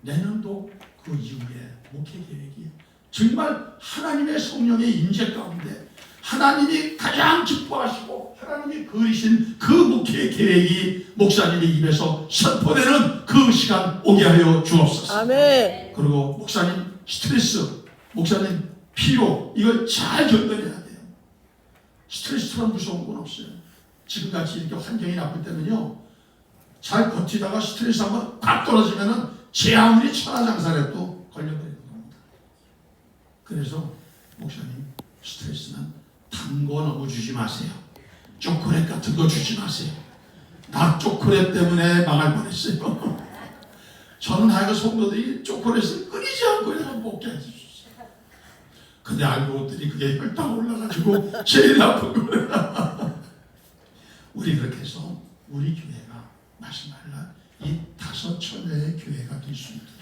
내년도 그 이후에 목회 계획이 정말 하나님의 성령의 임재 가운데 하나님이 가장 기뻐하시고 하나님이 그리신 그 목회 계획이 목사님의 입에서 선포되는 그 시간 오게 하여 주옵소서. 아멘. 그리고 목사님 스트레스, 목사님 피로 이걸 잘 견뎌내야 돼요. 스트레스처럼 무서운 건 없어요. 지금같이 이렇게 환경이 나쁠 때는요. 잘 버티다가 스트레스 한번 팍 떨어지면은 제 아무리 천하장사라도 걸려버리는 겁니다. 그래서 목사님 스트레스는 단 거 너무 주지 마세요. 초콜릿 같은 거 주지 마세요. 나 초콜릿 때문에 망할 뻔했어요. 저는 하여간 성도들이 초콜릿을 끊이지 않고 그냥 먹게 해주셨어요. 근데 알고 봤더니 그게 혈당 올라가지고 제일 나쁜 거예요. 우리 그렇게 해서 우리 교회가 말씀하려 이 5 처녀의 교회가 될 수 있기를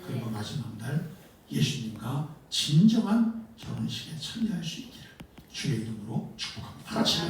그리고 마지막 날 예수님과 진정한 결혼식에 참여할 수 있기를 주의 이름으로 축복합니다. 다 같이